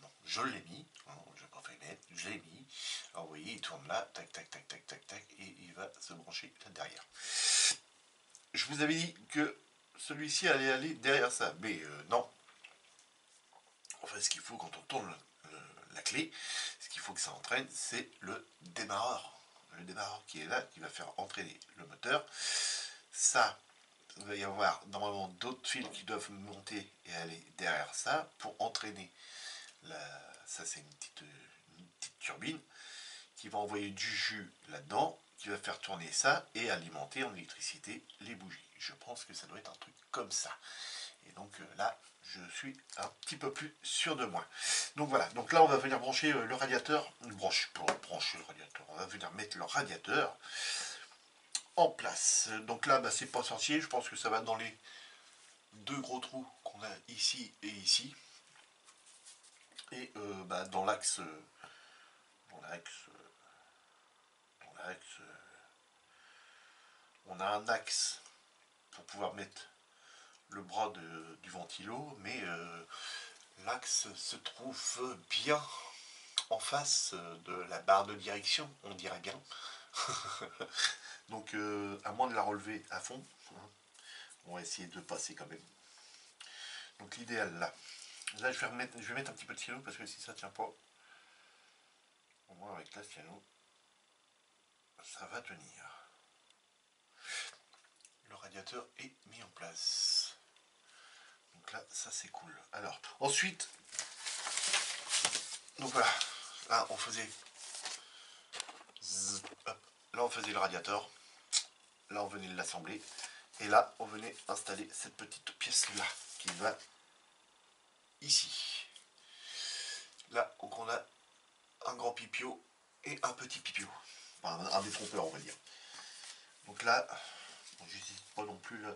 Non, je l'ai mis. Non, je l'ai pas fait mettre, je l'ai mis. Alors vous voyez, il tourne là, tac, tac, tac, tac, tac, tac, et il va se brancher là derrière. Je vous avais dit que celui-ci allait aller derrière ça, mais non. Enfin, ce qu'il faut quand on tourne la clé, ce qu'il faut que ça entraîne, c'est le démarreur. Le démarreur qui est là, qui va faire entraîner le moteur. Ça, il va y avoir normalement d'autres fils qui doivent monter et aller derrière ça pour entraîner ça c'est une petite turbine qui va envoyer du jus là-dedans, qui va faire tourner ça et alimenter en électricité les bougies. Je pense que ça doit être un truc comme ça. Et donc là, je suis un petit peu plus sûr de moi. Donc voilà, donc là on va venir brancher le radiateur, brancher le radiateur, on va venir mettre le radiateur en place. Donc là, bah, c'est pas sorcier, je pense que ça va dans les deux gros trous qu'on a ici et ici. Et bah, dans l'axe, on a un axe pour pouvoir mettre le bras du ventilo, mais l'axe se trouve bien en face de la barre de direction, on dirait bien. Donc à moins de la relever à fond, on va essayer de passer quand même. Donc l'idéal là. Là je vais mettre un petit peu de stylo parce que si ça tient pas, au moins avec la stylo, ça va tenir. Le radiateur est mis en place. Donc là, ça c'est cool. Alors, ensuite, donc voilà, là on faisait, hop, là on faisait le radiateur, là on venait l'assembler, et là on venait installer cette petite pièce là qui va ici. Là, donc on a un grand pipio et un petit pipio, enfin un détrompeur on va dire. Donc là, bon, j'hésite pas non plus là.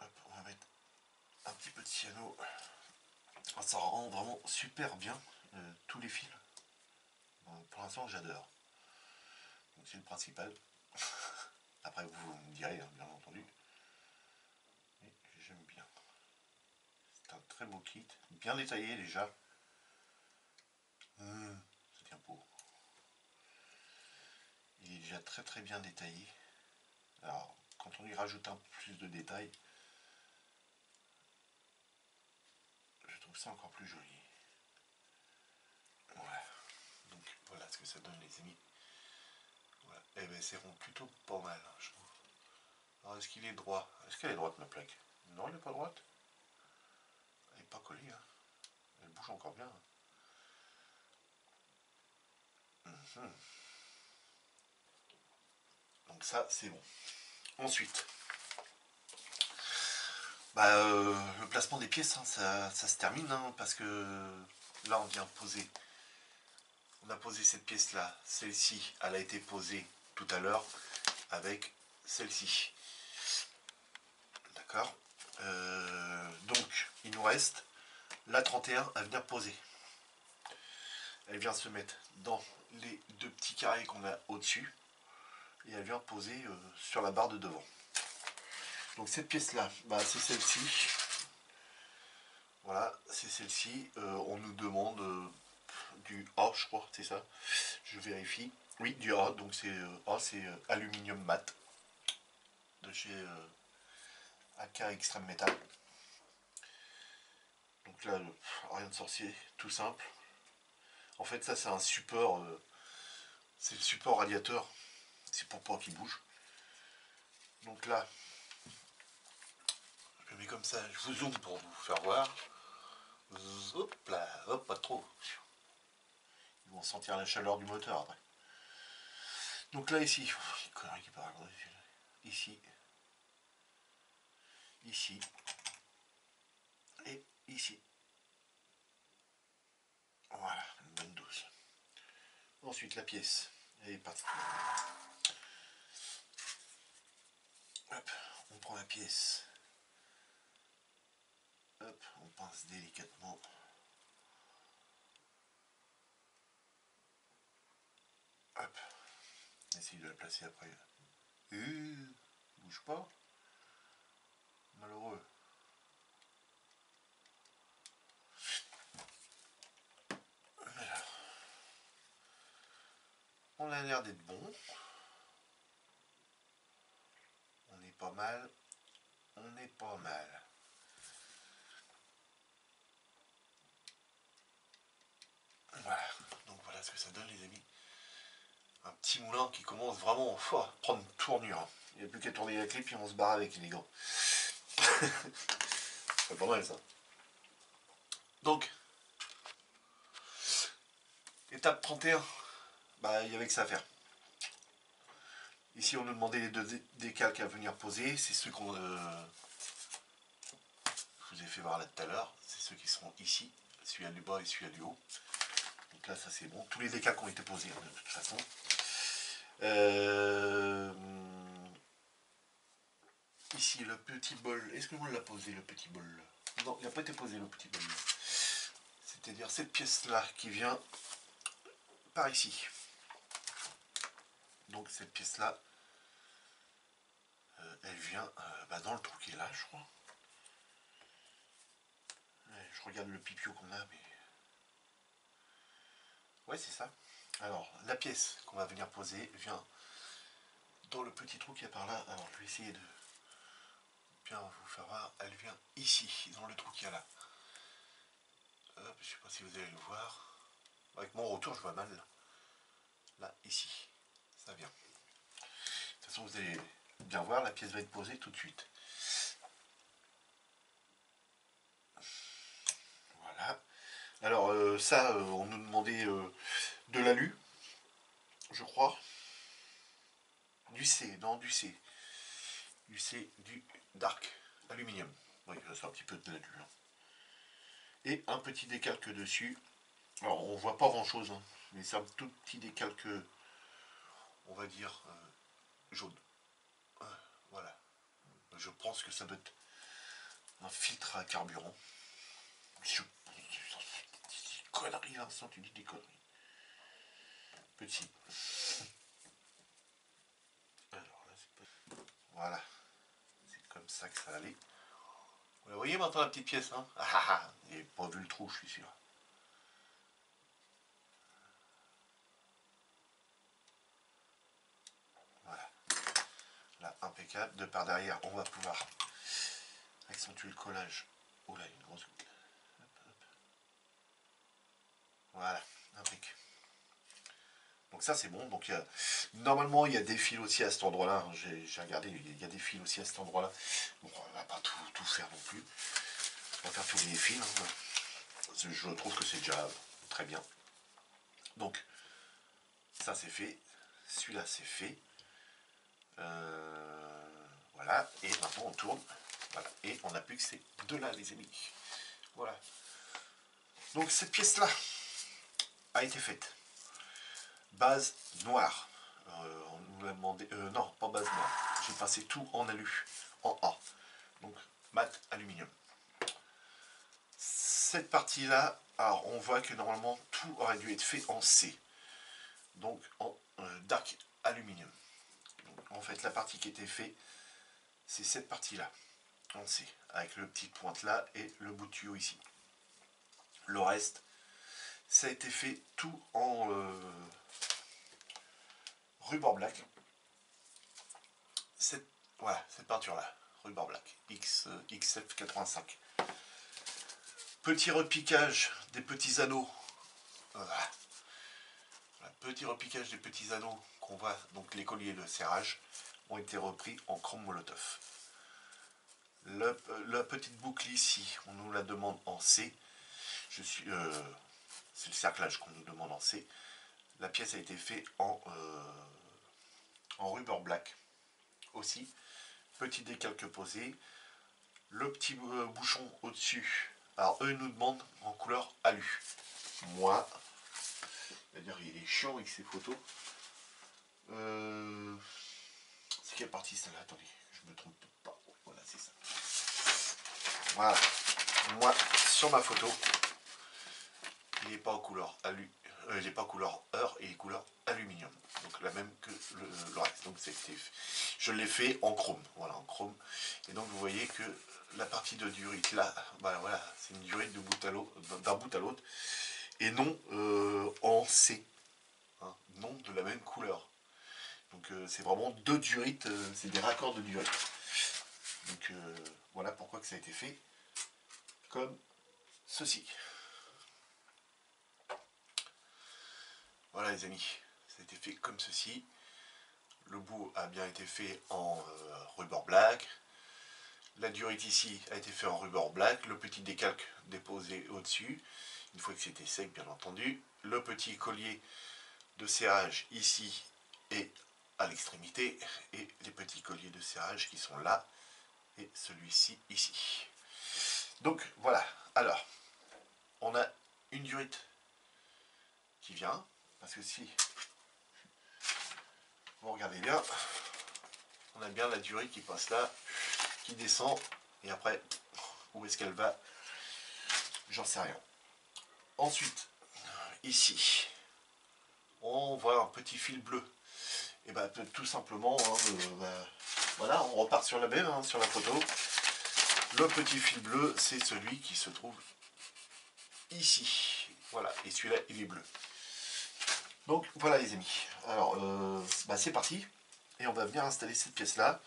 Hop, on va mettre un petit peu de cyano. Ça rend vraiment super bien tous les fils. Bon, pour l'instant j'adore. Donc c'est le principal. Après vous me direz, hein, bien entendu. Mais j'aime bien. C'est un très beau kit. Bien détaillé déjà. Ça tient beau. Il est déjà très très bien détaillé. Alors quand on y rajoute un peu plus de détails, je trouve ça encore plus joli. Ouais. Donc voilà ce que ça donne les amis. Voilà. Et bien c'est rond plutôt pas mal, hein, je trouve. Alors est-ce qu'il est droit? Est-ce qu'elle est droite ma plaque? Non, elle n'est pas droite. Elle n'est pas collée, hein. Elle bouge encore bien. Donc ça c'est bon. Ensuite, bah, le placement des pièces, hein, ça se termine, hein, parce que là on vient poser. On a posé cette pièce là, celle-ci, elle a été posée tout à l'heure avec celle-ci. D'accord. Donc il nous reste la 31 à venir poser. elle vient se mettre dans les deux petits carrés qu'on a au-dessus et elle vient poser sur la barre de devant. Donc cette pièce là, bah, c'est celle-ci. Voilà, c'est celle-ci. On nous demande du A, je crois, c'est ça. Je vérifie. Oui, du A, donc c'est A, c'est aluminium mat de chez AK Extreme Metal. Donc là, rien de sorcier, tout simple. En fait, ça c'est un support, c'est le support radiateur. C'est pour pas qu'il bouge. Donc là, je le mets comme ça, je vous zoome pour vous faire voir. Hop là, hop, pas trop. Ils vont sentir la chaleur du moteur après. Donc là ici, connerie qui parle. Ici, ici et ici. Voilà, une bonne dose. Ensuite la pièce, elle est partie. Hop, on prend la pièce. Hop, on pince délicatement. Hop, essaye de la placer après. Bouge pas. Malheureux. Voilà. On a l'air d'être bon. On est pas mal. On est pas mal. Voilà. Donc voilà ce que ça donne les amis. Un petit moulin qui commence vraiment à prendre une tournure. Il n'y a plus qu'à tourner la clé puis on se barre avec les gants. C'est pas mal ça. Donc, étape 31, bah, il y avait que ça à faire. Ici on nous demandait les deux décalques à venir poser. C'est ceux qu'on je vous ai fait voir là tout à l'heure. C'est ceux qui seront ici. Celui-là du bas et celui-là du haut. Donc là ça c'est bon. Tous les décalques ont été posés hein, de toute façon. Ici le petit bol. Est-ce que vous l'a posé le petit bol? Non, il n'a pas été posé le petit bol. C'est-à-dire cette pièce-là qui vient par ici. Donc cette pièce-là, elle vient dans le trou qui est là, je crois. Je regarde le pipio qu'on a, mais... Ouais, c'est ça. Alors, la pièce qu'on va venir poser vient dans le petit trou qui est par là. Alors, je vais essayer de bien vous faire voir. Elle vient ici, dans le trou qui est là. Hop, je ne sais pas si vous allez le voir. Avec mon retour, je vois mal. Là, ici. Ça vient. De toute façon, vous allez bien voir, la pièce va être posée tout de suite. Voilà. Alors, ça, on nous demandait de l'alu, je crois. Du C, non, du C. Du C, du dark aluminium. Oui, c'est un petit peu de l'alu. Hein. Et un petit décalque dessus. Alors, on voit pas grand chose, hein, mais c'est un tout petit décalque, on va dire, jaune. Voilà. Je pense que ça doit être un filtre à carburant. Je... Conneries, Vincent, tu dis des conneries. Petit. Alors là, c'est pas... Voilà. C'est comme ça que ça allait. Vous la voyez maintenant la petite pièce, hein? Vous n'avez pas vu le trou, je suis sûr. Voilà. Là, impeccable. De par derrière, on va pouvoir accentuer le collage. Oh là, une grosse goutte. Hop, hop. Voilà, impeccable. Donc ça c'est bon. Donc normalement il y a des fils aussi à cet endroit-là. Hein. J'ai regardé, il y a des fils aussi à cet endroit-là. Bon, on va pas tout faire non plus. On va faire tous les fils. Hein. Je trouve que c'est déjà très bien. Donc ça c'est fait. Celui-là c'est fait. Voilà. Et maintenant on tourne. Voilà. Et on n'a plus que ces deux-là les amis. Voilà. Donc cette pièce-là a été faite. Base noire. On nous a demandé... non, pas base noire. J'ai passé tout en alu, en A. Donc, mat aluminium. Cette partie-là Alors on voit que normalement tout aurait dû être fait en C, donc en dark aluminium. Donc, en fait la partie qui était faite, c'est cette partie là, en C, avec le petit pointe là et le bout de tuyau ici. Le reste, ça a été fait tout en rubber black. Voilà, cette peinture là, rubber black, XF85. Petit repiquage des petits anneaux. Voilà. Petit repiquage des petits anneaux qu'on voit, donc les colliers de serrage, ont été repris en chrome molotov. La petite boucle ici, on nous la demande en C. C'est le cerclage qu'on nous demande en C. La pièce a été faite en rubber black aussi. Petit décalque posé. Le petit bouchon au-dessus. Alors eux nous demandent en couleur alu. Moi, d'ailleurs il est chiant avec ces photos. C'est quelle partie celle-là? Attendez, je me trompe pas. Voilà, c'est ça. Voilà. Moi, sur ma photo, il n'est pas en couleur alu. Il n'est pas en couleur heure, il est couleur aluminium. Donc la même que le reste. Donc je l'ai fait en chrome. Voilà, en chrome. Et donc vous voyez que la partie de durite là, bah, voilà, c'est une durite d'un bout à l'autre. Et non en C. Hein, non de la même couleur. Donc c'est vraiment deux durites, c'est des raccords de durite. Donc voilà pourquoi que ça a été fait comme ceci. Voilà les amis, ça a été fait comme ceci. Le bout a bien été fait en rubber black. La durite ici a été fait en rubber black. Le petit décalque déposé au-dessus, une fois que c'était sec bien entendu. Le petit collier de serrage ici et à l'extrémité. Et les petits colliers de serrage qui sont là. Et celui-ci ici. Donc voilà, alors on a une durite qui vient, parce que si vous regardez bien, on a bien la durite qui passe là, qui descend, et après, où est-ce qu'elle va? J'en sais rien. Ensuite, ici, on voit un petit fil bleu. Et bien tout simplement, voilà, on repart sur la même, hein, sur la photo. Le petit fil bleu, c'est celui qui se trouve ici. Voilà, et celui-là, il est bleu. Donc voilà les amis, alors c'est parti, et on va venir installer cette pièce là,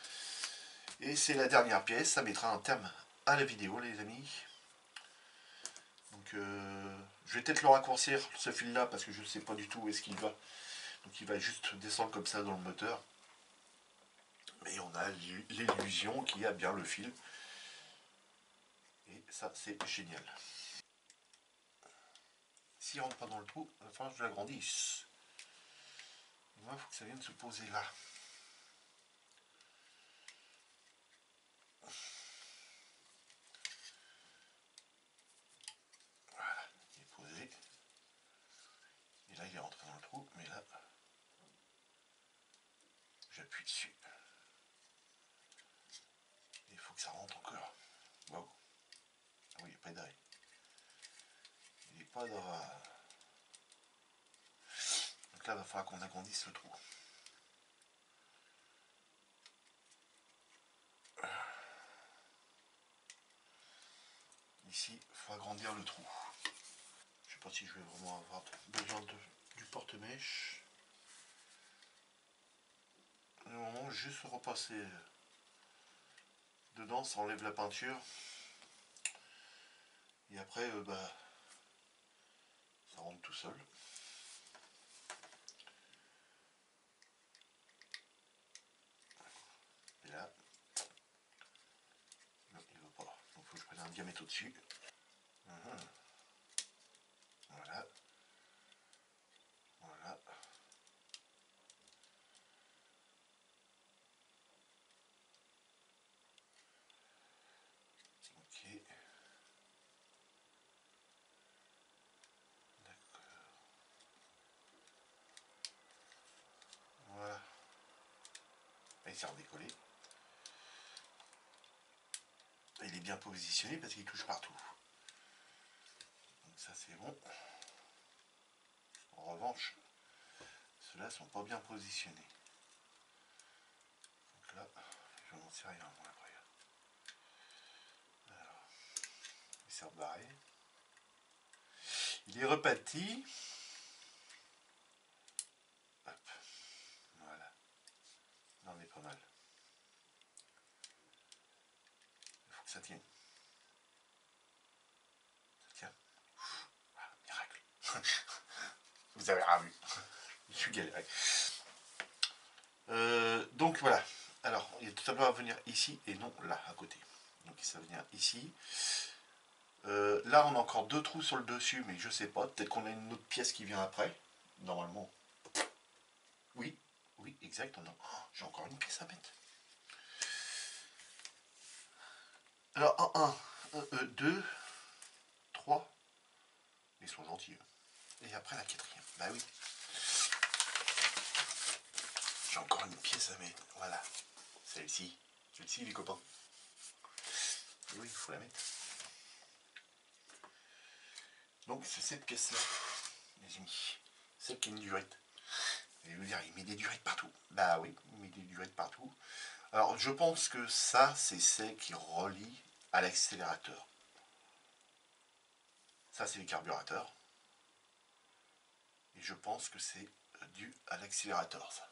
et c'est la dernière pièce, ça mettra un terme à la vidéo les amis. Donc je vais peut-être le raccourcir ce fil là, parce que je ne sais pas du tout où est-ce qu'il va, donc il va juste descendre comme ça dans le moteur, mais on a l'illusion qu'il y a bien le fil, et ça c'est génial. S'il rentre pas dans le trou, il va falloir que je l'agrandisse. Il faut que ça vienne se poser là. Voilà, il est posé. Et là il est rentré dans le trou, mais là j'appuie dessus. Il faut que ça rentre encore. Wow. Ah oui, il n'y a pas d'arrêt. Il n'est pas dans... Donc là il va falloir qu'on agrandisse le trou. Ici, il faut agrandir le trou. Je ne sais pas si je vais vraiment avoir besoin du porte-mèche. Normalement, juste repasser dedans, ça enlève la peinture. Et après, ça rentre tout seul. Et là, non, il ne veut pas. Donc il faut que je prenne un diamètre au-dessus. Voilà. Voilà. Ok. D'accord. Voilà. Il s'est redécollé. Il est bien positionné parce qu'il touche partout. Donc ça c'est bon. revanche, ceux-là sont pas bien positionnés. Donc là, je n'en sais rien moi après. Alors, il s'est rebarré. Il est reparti. Hop, voilà. On est pas mal. Il faut que ça tienne. Ça tient. Ah, miracle. Vous avez rien vu. Je suis galéré. Donc voilà. Alors, il est tout simplement à venir ici et non là, à côté. Donc ça va venir ici. Là, on a encore 2 trous sur le dessus, mais je sais pas. Peut-être qu'on a une autre pièce qui vient après. Normalement. Oui, oui, exact. Oh, j'ai encore une pièce à mettre. Alors, 1, 2, 3. Ils sont gentils. Et après la 4e. Bah oui. J'ai encore une pièce à mettre. Voilà. Celle-ci. Celle-ci, les copains. Et oui, il faut la mettre. Donc, c'est cette pièce-là, les amis. Celle qui a une durette. Et vous dire, il met des durettes partout. Bah oui, il met des durettes partout. Alors, je pense que ça, c'est celle qui relie à l'accélérateur. Ça, c'est les carburateurs. Et je pense que c'est dû à l'accélérateur, ça.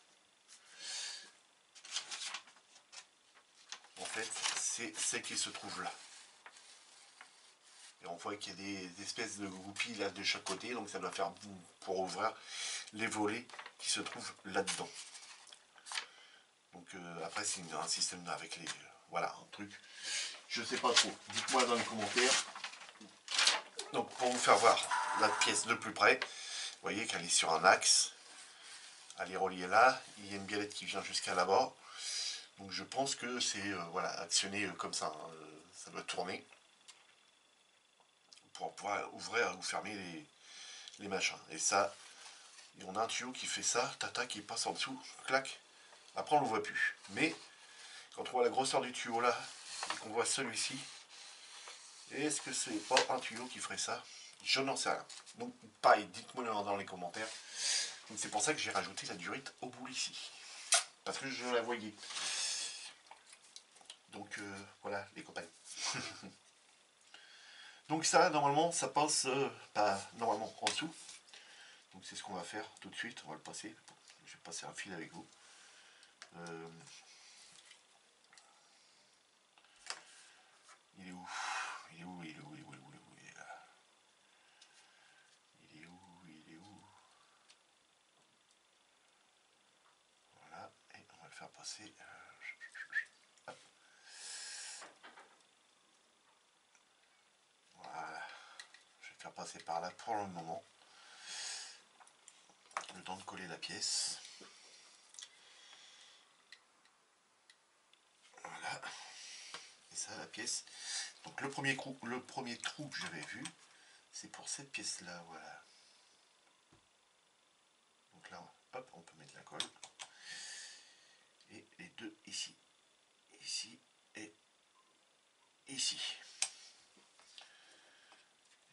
En fait, c'est celle qui se trouve là. Et on voit qu'il y a des espèces de goupilles là de chaque côté, donc ça doit faire pour ouvrir les volets qui se trouvent là-dedans. Donc après, c'est un système avec les... voilà, un truc. Je sais pas trop. Dites-moi dans les commentaires. Donc pour vous faire voir la pièce de plus près, vous voyez qu'elle est sur un axe. Elle est reliée là. Il y a une biellette qui vient jusqu'à là-bas. Donc je pense que c'est voilà, actionné comme ça. Hein. Ça doit tourner pour pouvoir ouvrir ou fermer les machins. Et ça, on a un tuyau qui fait ça, tata, qui passe en dessous, clac. Après on le voit plus. Mais quand on voit la grosseur du tuyau là, et qu'on voit celui-ci, est-ce que c'est pas un tuyau qui ferait ça? Je n'en sais rien. Donc pareil, dites-moi dans les commentaires. Donc c'est pour ça que j'ai rajouté la durite au bout ici. Parce que je la voyais. Donc voilà les copains. Donc ça, normalement, ça passe normalement en dessous. Donc c'est ce qu'on va faire tout de suite. On va le passer. Je vais passer un fil avec vous. Il est où? Il est où? Il est où? Il est où? Il est où? Il est là. Il est où? Il est où? Voilà. Et on va le faire passer. Hop. Voilà. Je vais le faire passer par là pour le moment. Le temps de coller la pièce. Voilà. Et ça, la pièce. Donc le premier trou que j'avais vu, c'est pour cette pièce là, voilà. Donc là, hop, on peut mettre la colle. Et les deux ici. Ici et ici.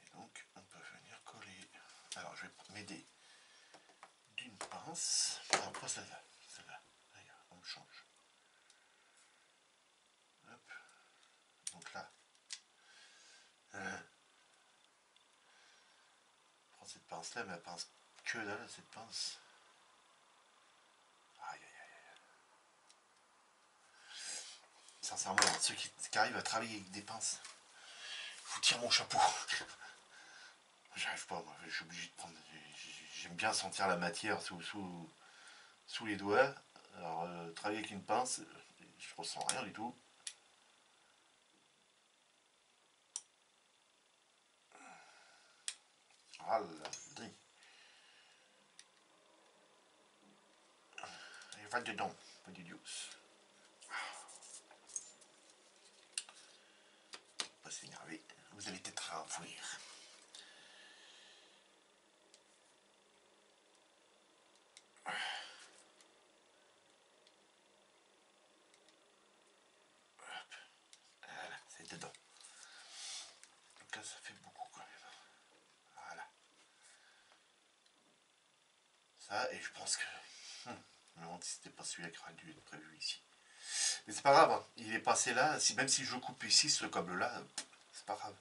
Et donc on peut venir coller. Alors je vais m'aider d'une pince. Non, pas celle-là. Celle-là. Regarde, on change. Hop. Donc là. Prends cette pince là, mais la pince que là, cette pince. Aïe aïe aïe. Sincèrement, ceux qui arrivent à travailler avec des pinces, je vous tire mon chapeau. J'arrive pas, moi, je suis obligé de prendre. J'aime bien sentir la matière sous les doigts. Alors, travailler avec une pince, je ressens rien du tout. Ah là, il va dedans, petit dios. Pas s'énerver, vous allez peut-être enfouir. Voilà, c'est dedans. Donc là, ça fait beaucoup quand même. Voilà. ça, et je pense que... je me demande si c'était pas celui-là qui aurait dû être prévu ici. Mais c'est pas grave, hein. Il est passé là, même si je coupe ici, ce câble-là, c'est pas grave.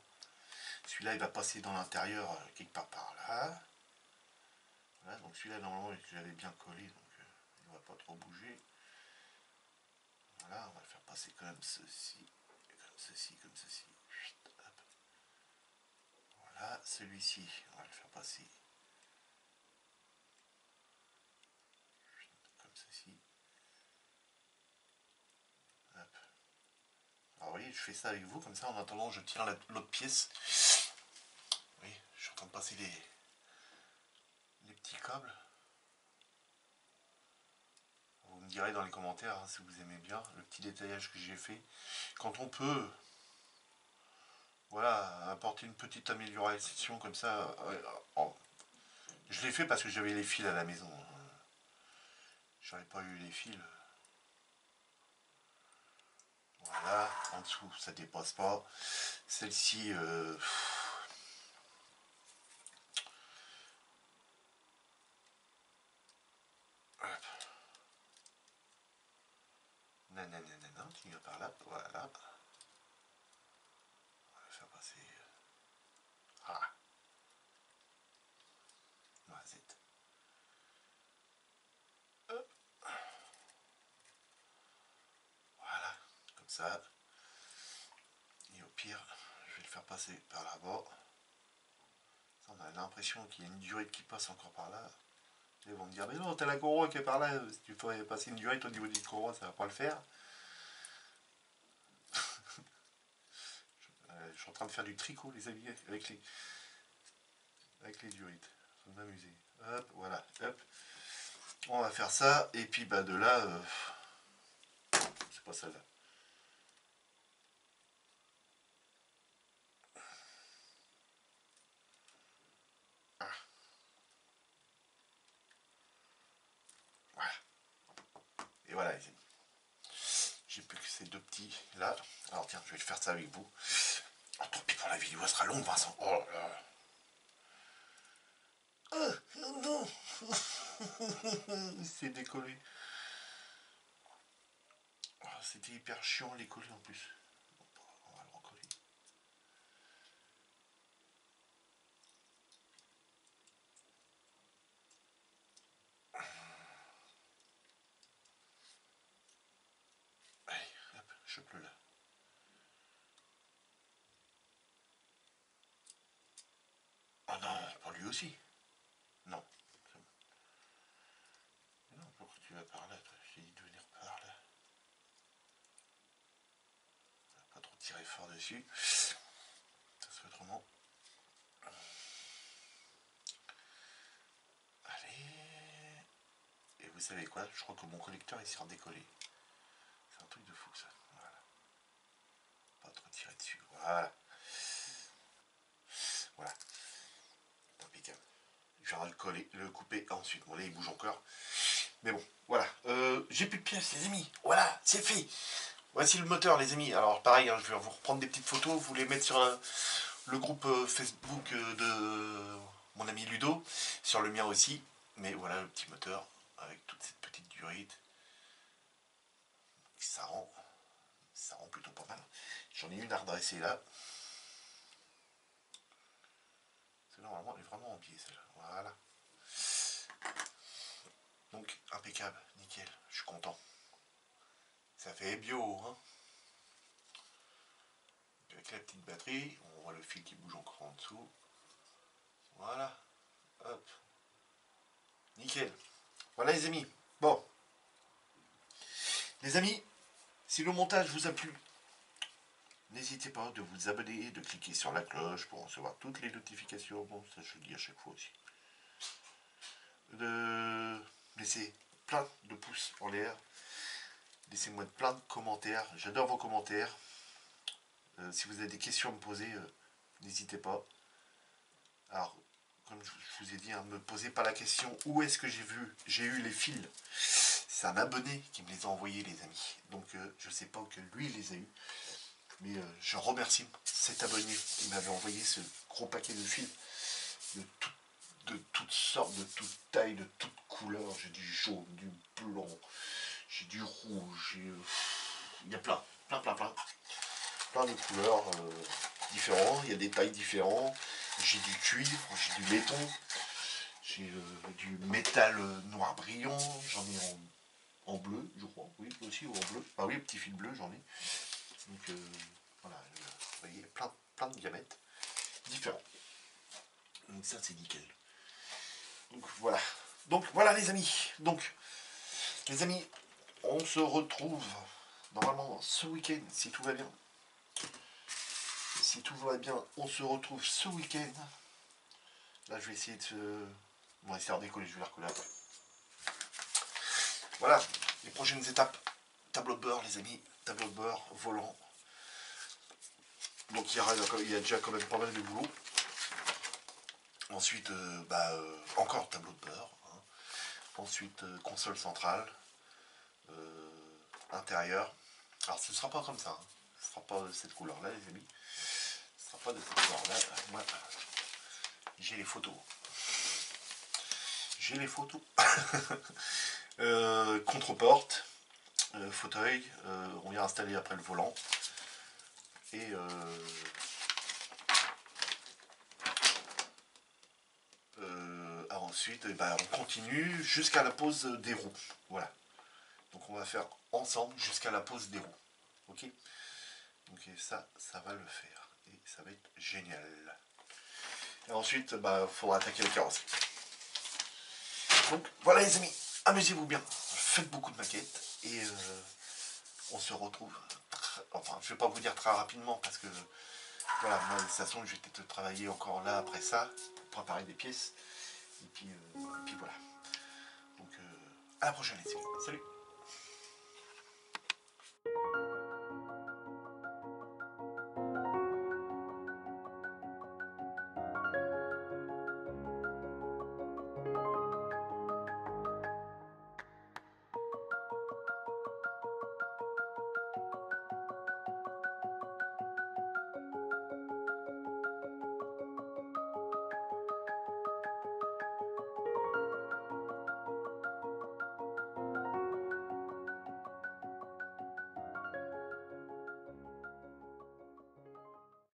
Celui-là, il va passer dans l'intérieur, quelque part par là. Voilà, donc celui-là, normalement, j'avais bien collé, donc il ne va pas trop bouger. Voilà, on va le faire passer comme ceci, comme ceci, comme ceci. Hop. Voilà, celui-ci, on va le faire passer comme ceci. Hop. Alors vous voyez, je fais ça avec vous, comme ça, en attendant, je tiens l'autre pièce. Oui, je suis en train de passer les petits câbles. Vous me direz dans les commentaires hein, si vous aimez bien le petit détaillage que j'ai fait. Quand on peut, voilà, apporter une petite amélioration comme ça. Je l'ai fait parce que j'avais les fils à la maison. J'aurais pas eu les fils. Voilà, en dessous ça dépasse pas. Celle-ci, nanana, qui vient par là, voilà. On va le faire passer. Ah, noisette. Hop. Voilà, comme ça. Et au pire, je vais le faire passer par là-bas. On a l'impression qu'il y a une durite qui passe encore par là. Ils vont me dire, mais non, t'as la courroie qui est par là, si tu fais passer une durite au niveau du courroie, ça va pas le faire. Je suis en train de faire du tricot, les amis, avec les durites. Je vais m'amuser. Hop, voilà, hop. On va faire ça, et puis bah de là, c'est pas celle-là. Ah. Voilà. Et voilà, les amis. J'ai plus que ces deux petits là. Alors tiens, je vais faire ça avec vous. Oh, tant pis pour la vidéo, elle sera longue, Vincent. Oh là là. Ah, non, non. Il s'est décollé. Oh, c'était hyper chiant à les coller en plus. On va le recoller. Allez, hop, je pleure là. Oh non, pour lui aussi. Non. Non, pourquoi tu vas par là, toi? J'ai dit de venir par là. On va pas trop tirer fort dessus. Ça serait autrement. Allez. Et vous savez quoi? Je crois que mon collecteur il s'est redécollé. C'est un truc de fou ça. Voilà. Pas trop tirer dessus. Voilà. Voilà. Impeccable. Je vais le coller, le couper ensuite. Bon là il bouge encore. Mais bon, voilà. J'ai plus de pièces les amis. Voilà, c'est fait. Voici le moteur les amis. Alors pareil, hein, je vais vous reprendre des petites photos, vous les mettre sur le groupe Facebook de mon ami Ludo, sur le mien aussi. Mais voilà le petit moteur avec toute cette petite durite. Ça rend plutôt pas mal. J'en ai une à redresser là. Normalement elle est vraiment en pied celle-là. Voilà. Donc impeccable, nickel, je suis content. Ça fait bio, hein. Avec la petite batterie, on voit le fil qui bouge encore en dessous. Voilà, hop, nickel. Voilà les amis. Bon, les amis, si le montage vous a plu, n'hésitez pas de vous abonner, de cliquer sur la cloche pour recevoir toutes les notifications. Bon, ça je le dis à chaque fois aussi. De laisser plein de pouces en l'air. Laissez-moi plein de commentaires. J'adore vos commentaires. Si vous avez des questions à me poser, n'hésitez pas. Alors, comme je vous ai dit, ne me posez pas la question où est-ce que j'ai eu les fils. C'est un abonné qui me les a envoyés les amis. Donc je ne sais pas que lui les a eu. Mais je remercie cet abonné qui m'avait envoyé ce gros paquet de fils de toutes sortes, de toutes tailles, de toutes couleurs. couleurs, j'ai du jaune, du blanc, j'ai du rouge, il y a plein de couleurs différentes, il y a des tailles différentes, j'ai du cuivre, j'ai du laiton, j'ai du métal noir brillant, j'en ai en bleu, je crois, oui, aussi en bleu, ah oui, petit fil bleu j'en ai, donc voilà, vous voyez, plein de diamètres différents, donc ça c'est nickel. Donc voilà les amis, on se retrouve normalement ce week-end si tout va bien. Si tout va bien, on se retrouve ce week-end. Là je vais essayer de on va essayer de décoller, je vais la recoller après. Voilà, les prochaines étapes, tableau de bord les amis, tableau de bord, volant. Donc il y a déjà quand même pas mal de boulot. Ensuite, encore tableau de bord. Hein. Ensuite, console centrale. Intérieur. Alors ce ne sera pas comme ça. Hein. Ce ne sera pas de cette couleur-là, les amis. Ce ne sera pas de cette couleur-là. Moi, j'ai les photos. J'ai les photos. Contre-porte. Fauteuil. On vient installer après le volant. Et ensuite, on continue jusqu'à la pose des roues. Voilà. Donc on va faire ensemble jusqu'à la pose des roues. Ok. Donc ça va le faire. Et ça va être génial. Et ensuite, il faudra attaquer la carrosserie. Donc voilà les amis, amusez-vous bien. Faites beaucoup de maquettes. Et on se retrouve. Enfin, je ne vais pas vous dire très rapidement parce que voilà, moi, de toute façon, je vais peut-être travailler encore là après ça, pour préparer des pièces. Et puis voilà. Donc à la prochaine les amis. Salut.